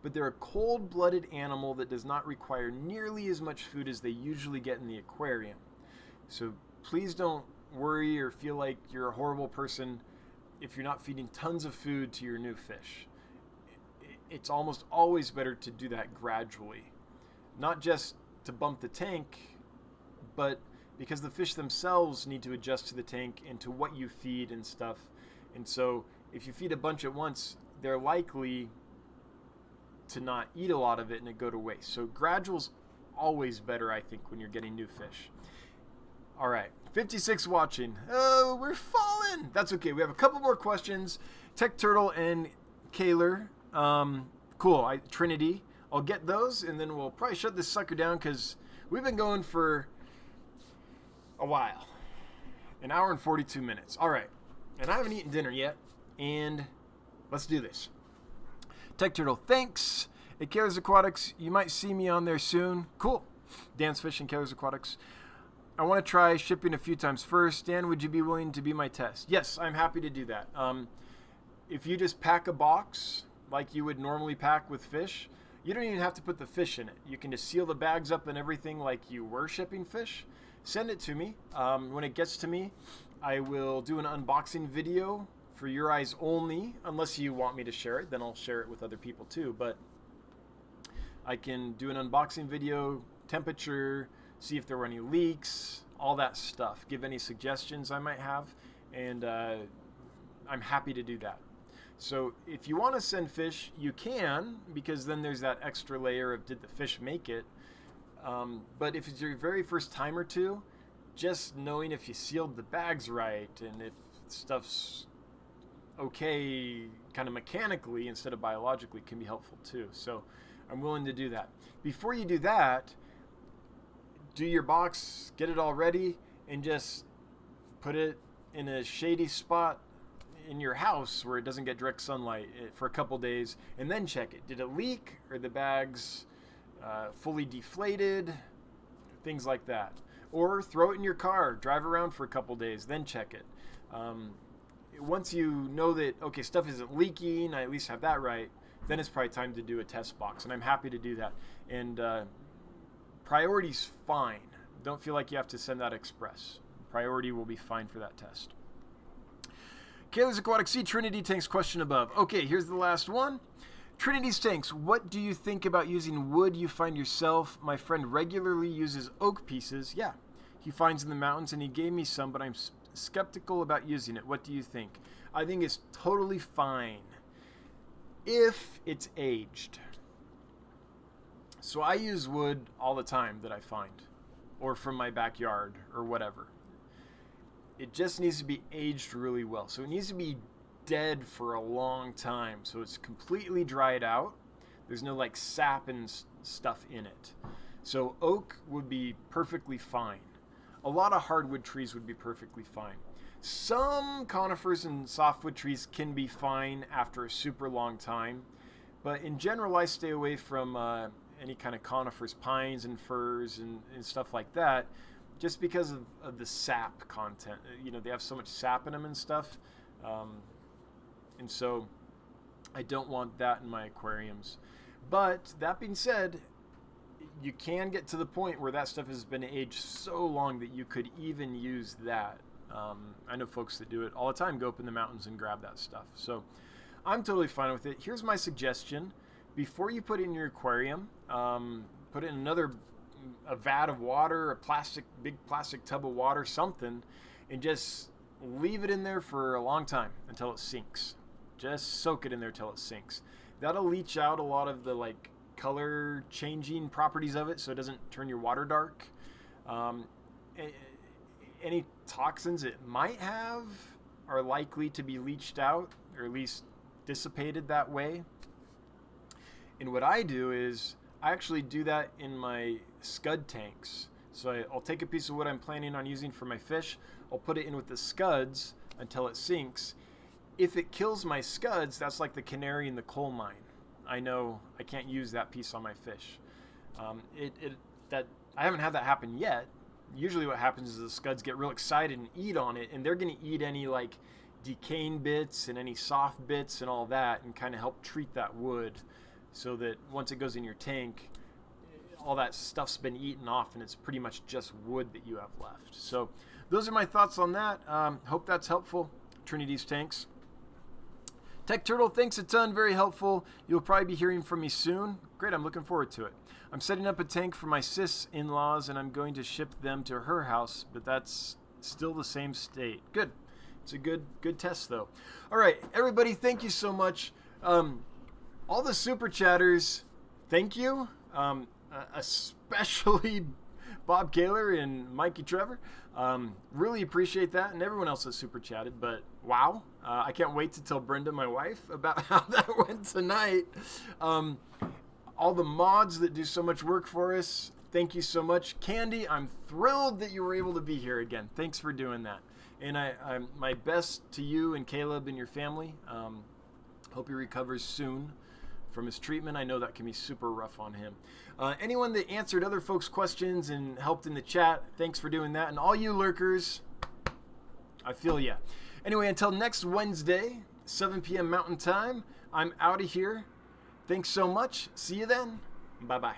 But they're a cold-blooded animal that does not require nearly as much food as they usually get in the aquarium. So please don't worry or feel like you're a horrible person if you're not feeding tons of food to your new fish. It's almost always better to do that gradually. Not just to bump the tank, but because the fish themselves need to adjust to the tank and to what you feed and stuff. And so if you feed a bunch at once, they're likely to not eat a lot of it and it go to waste. So gradual's always better, I think, when you're getting new fish. All right, 56 watching. Oh, we're falling. That's okay. We have a couple more questions. Tech Turtle and Kaler. Cool. Trinity. I'll get those, and then we'll probably shut this sucker down because we've been going for a while. An hour and 42 minutes. All right. And I haven't eaten dinner yet, and let's do this. Tech Turtle, thanks. At Kaler's Aquatics, you might see me on there soon. Cool. Dan's Fishing, Kaler's Aquatics. I want to try shipping a few times first. Dan, would you be willing to be my test? Yes, I'm happy to do that. If you just pack a box like you would normally pack with fish, you don't even have to put the fish in it. You can just seal the bags up and everything like you were shipping fish. Send it to me. When it gets to me, I will do an unboxing video for your eyes only. Unless you want me to share it, then I'll share it with other people too. But I can do an unboxing video, temperature, see if there were any leaks, all that stuff. Give any suggestions I might have, and I'm happy to do that. So if you want to send fish, you can, because then there's that extra layer of did the fish make it. But if it's your very first time or two, just knowing if you sealed the bags right and if stuff's okay kind of mechanically instead of biologically can be helpful too. So I'm willing to do that. Before you do that, do your box, get it all ready, and just put it in a shady spot in your house where it doesn't get direct sunlight for a couple days, and then check it. Did it leak? Are the bags fully deflated? Things like that. Or throw it in your car, drive around for a couple days, then check it. Once you know that, okay, stuff isn't leaking, I at least have that right, then it's probably time to do a test box, and I'm happy to do that. And priority's fine. Don't feel like you have to send that express. Priority will be fine for that test. Kaler's Aquatic Sea Trinity Tanks question above. Okay, here's the last one. Trinity's Tanks, what do you think about using wood you find yourself? My friend regularly uses oak pieces. Yeah, he finds in the mountains, and he gave me some, but I'm skeptical about using it. What do you think? I think it's totally fine if it's aged. So I use wood all the time that I find, or from my backyard or whatever. It just needs to be aged really well. So it needs to be dead for a long time, so it's completely dried out. There's no like sap and stuff in it. So oak would be perfectly fine. A lot of hardwood trees would be perfectly fine. Some conifers and softwood trees can be fine after a super long time, but in general I stay away from any kind of conifers, pines and firs and stuff like that, just because of the sap content. You know, they have so much sap in them and stuff, and so I don't want that in my aquariums. But that being said, you can get to the point where that stuff has been aged so long that you could even use that. I know folks that do it all the time, go up in the mountains and grab that stuff. So I'm totally fine with it. Here's my suggestion. Before you put it in your aquarium, put it in a vat of water, big plastic tub of water, something, and just leave it in there for a long time until it sinks. Just soak it in there till it sinks. That'll leach out a lot of the like color changing properties of it, so it doesn't turn your water dark. Any toxins it might have are likely to be leached out, or at least dissipated that way. And what I do is I actually do that in my scud tanks. So I'll take a piece of wood I'm planning on using for my fish, I'll put it in with the scuds until it sinks. If it kills my scuds, that's like the canary in the coal mine. I know I can't use that piece on my fish. I haven't had that happen yet. Usually what happens is the scuds get real excited and eat on it, and they're going to eat any like decaying bits and any soft bits and all that, and kind of help treat that wood so that once it goes in your tank, all that stuff's been eaten off and it's pretty much just wood that you have left. So those are my thoughts on that. Hope that's helpful. Trinity's tanks. Tech Turtle, thanks a ton, very helpful. You'll probably be hearing from me soon. Great, I'm looking forward to it. I'm setting up a tank for my sis in-laws, and I'm going to ship them to her house, but that's still the same state. Good. It's a good test, though. All right, everybody, thank you so much. All the super chatters, thank you, especially Bob Kaler and Mikey Trevor. Really appreciate that, and everyone else that super chatted, but wow. I can't wait to tell Brenda, my wife, about how that went tonight. All the mods that do so much work for us, thank you so much. Candy, I'm thrilled that you were able to be here again. Thanks for doing that. And I'm my best to you and Caleb and your family. Hope he recovers soon from his treatment. I know that can be super rough on him. Anyone that answered other folks' questions and helped in the chat, thanks for doing that. And all you lurkers, I feel ya. Anyway, until next Wednesday, 7 p.m. Mountain Time, I'm out of here. Thanks so much. See you then. Bye-bye.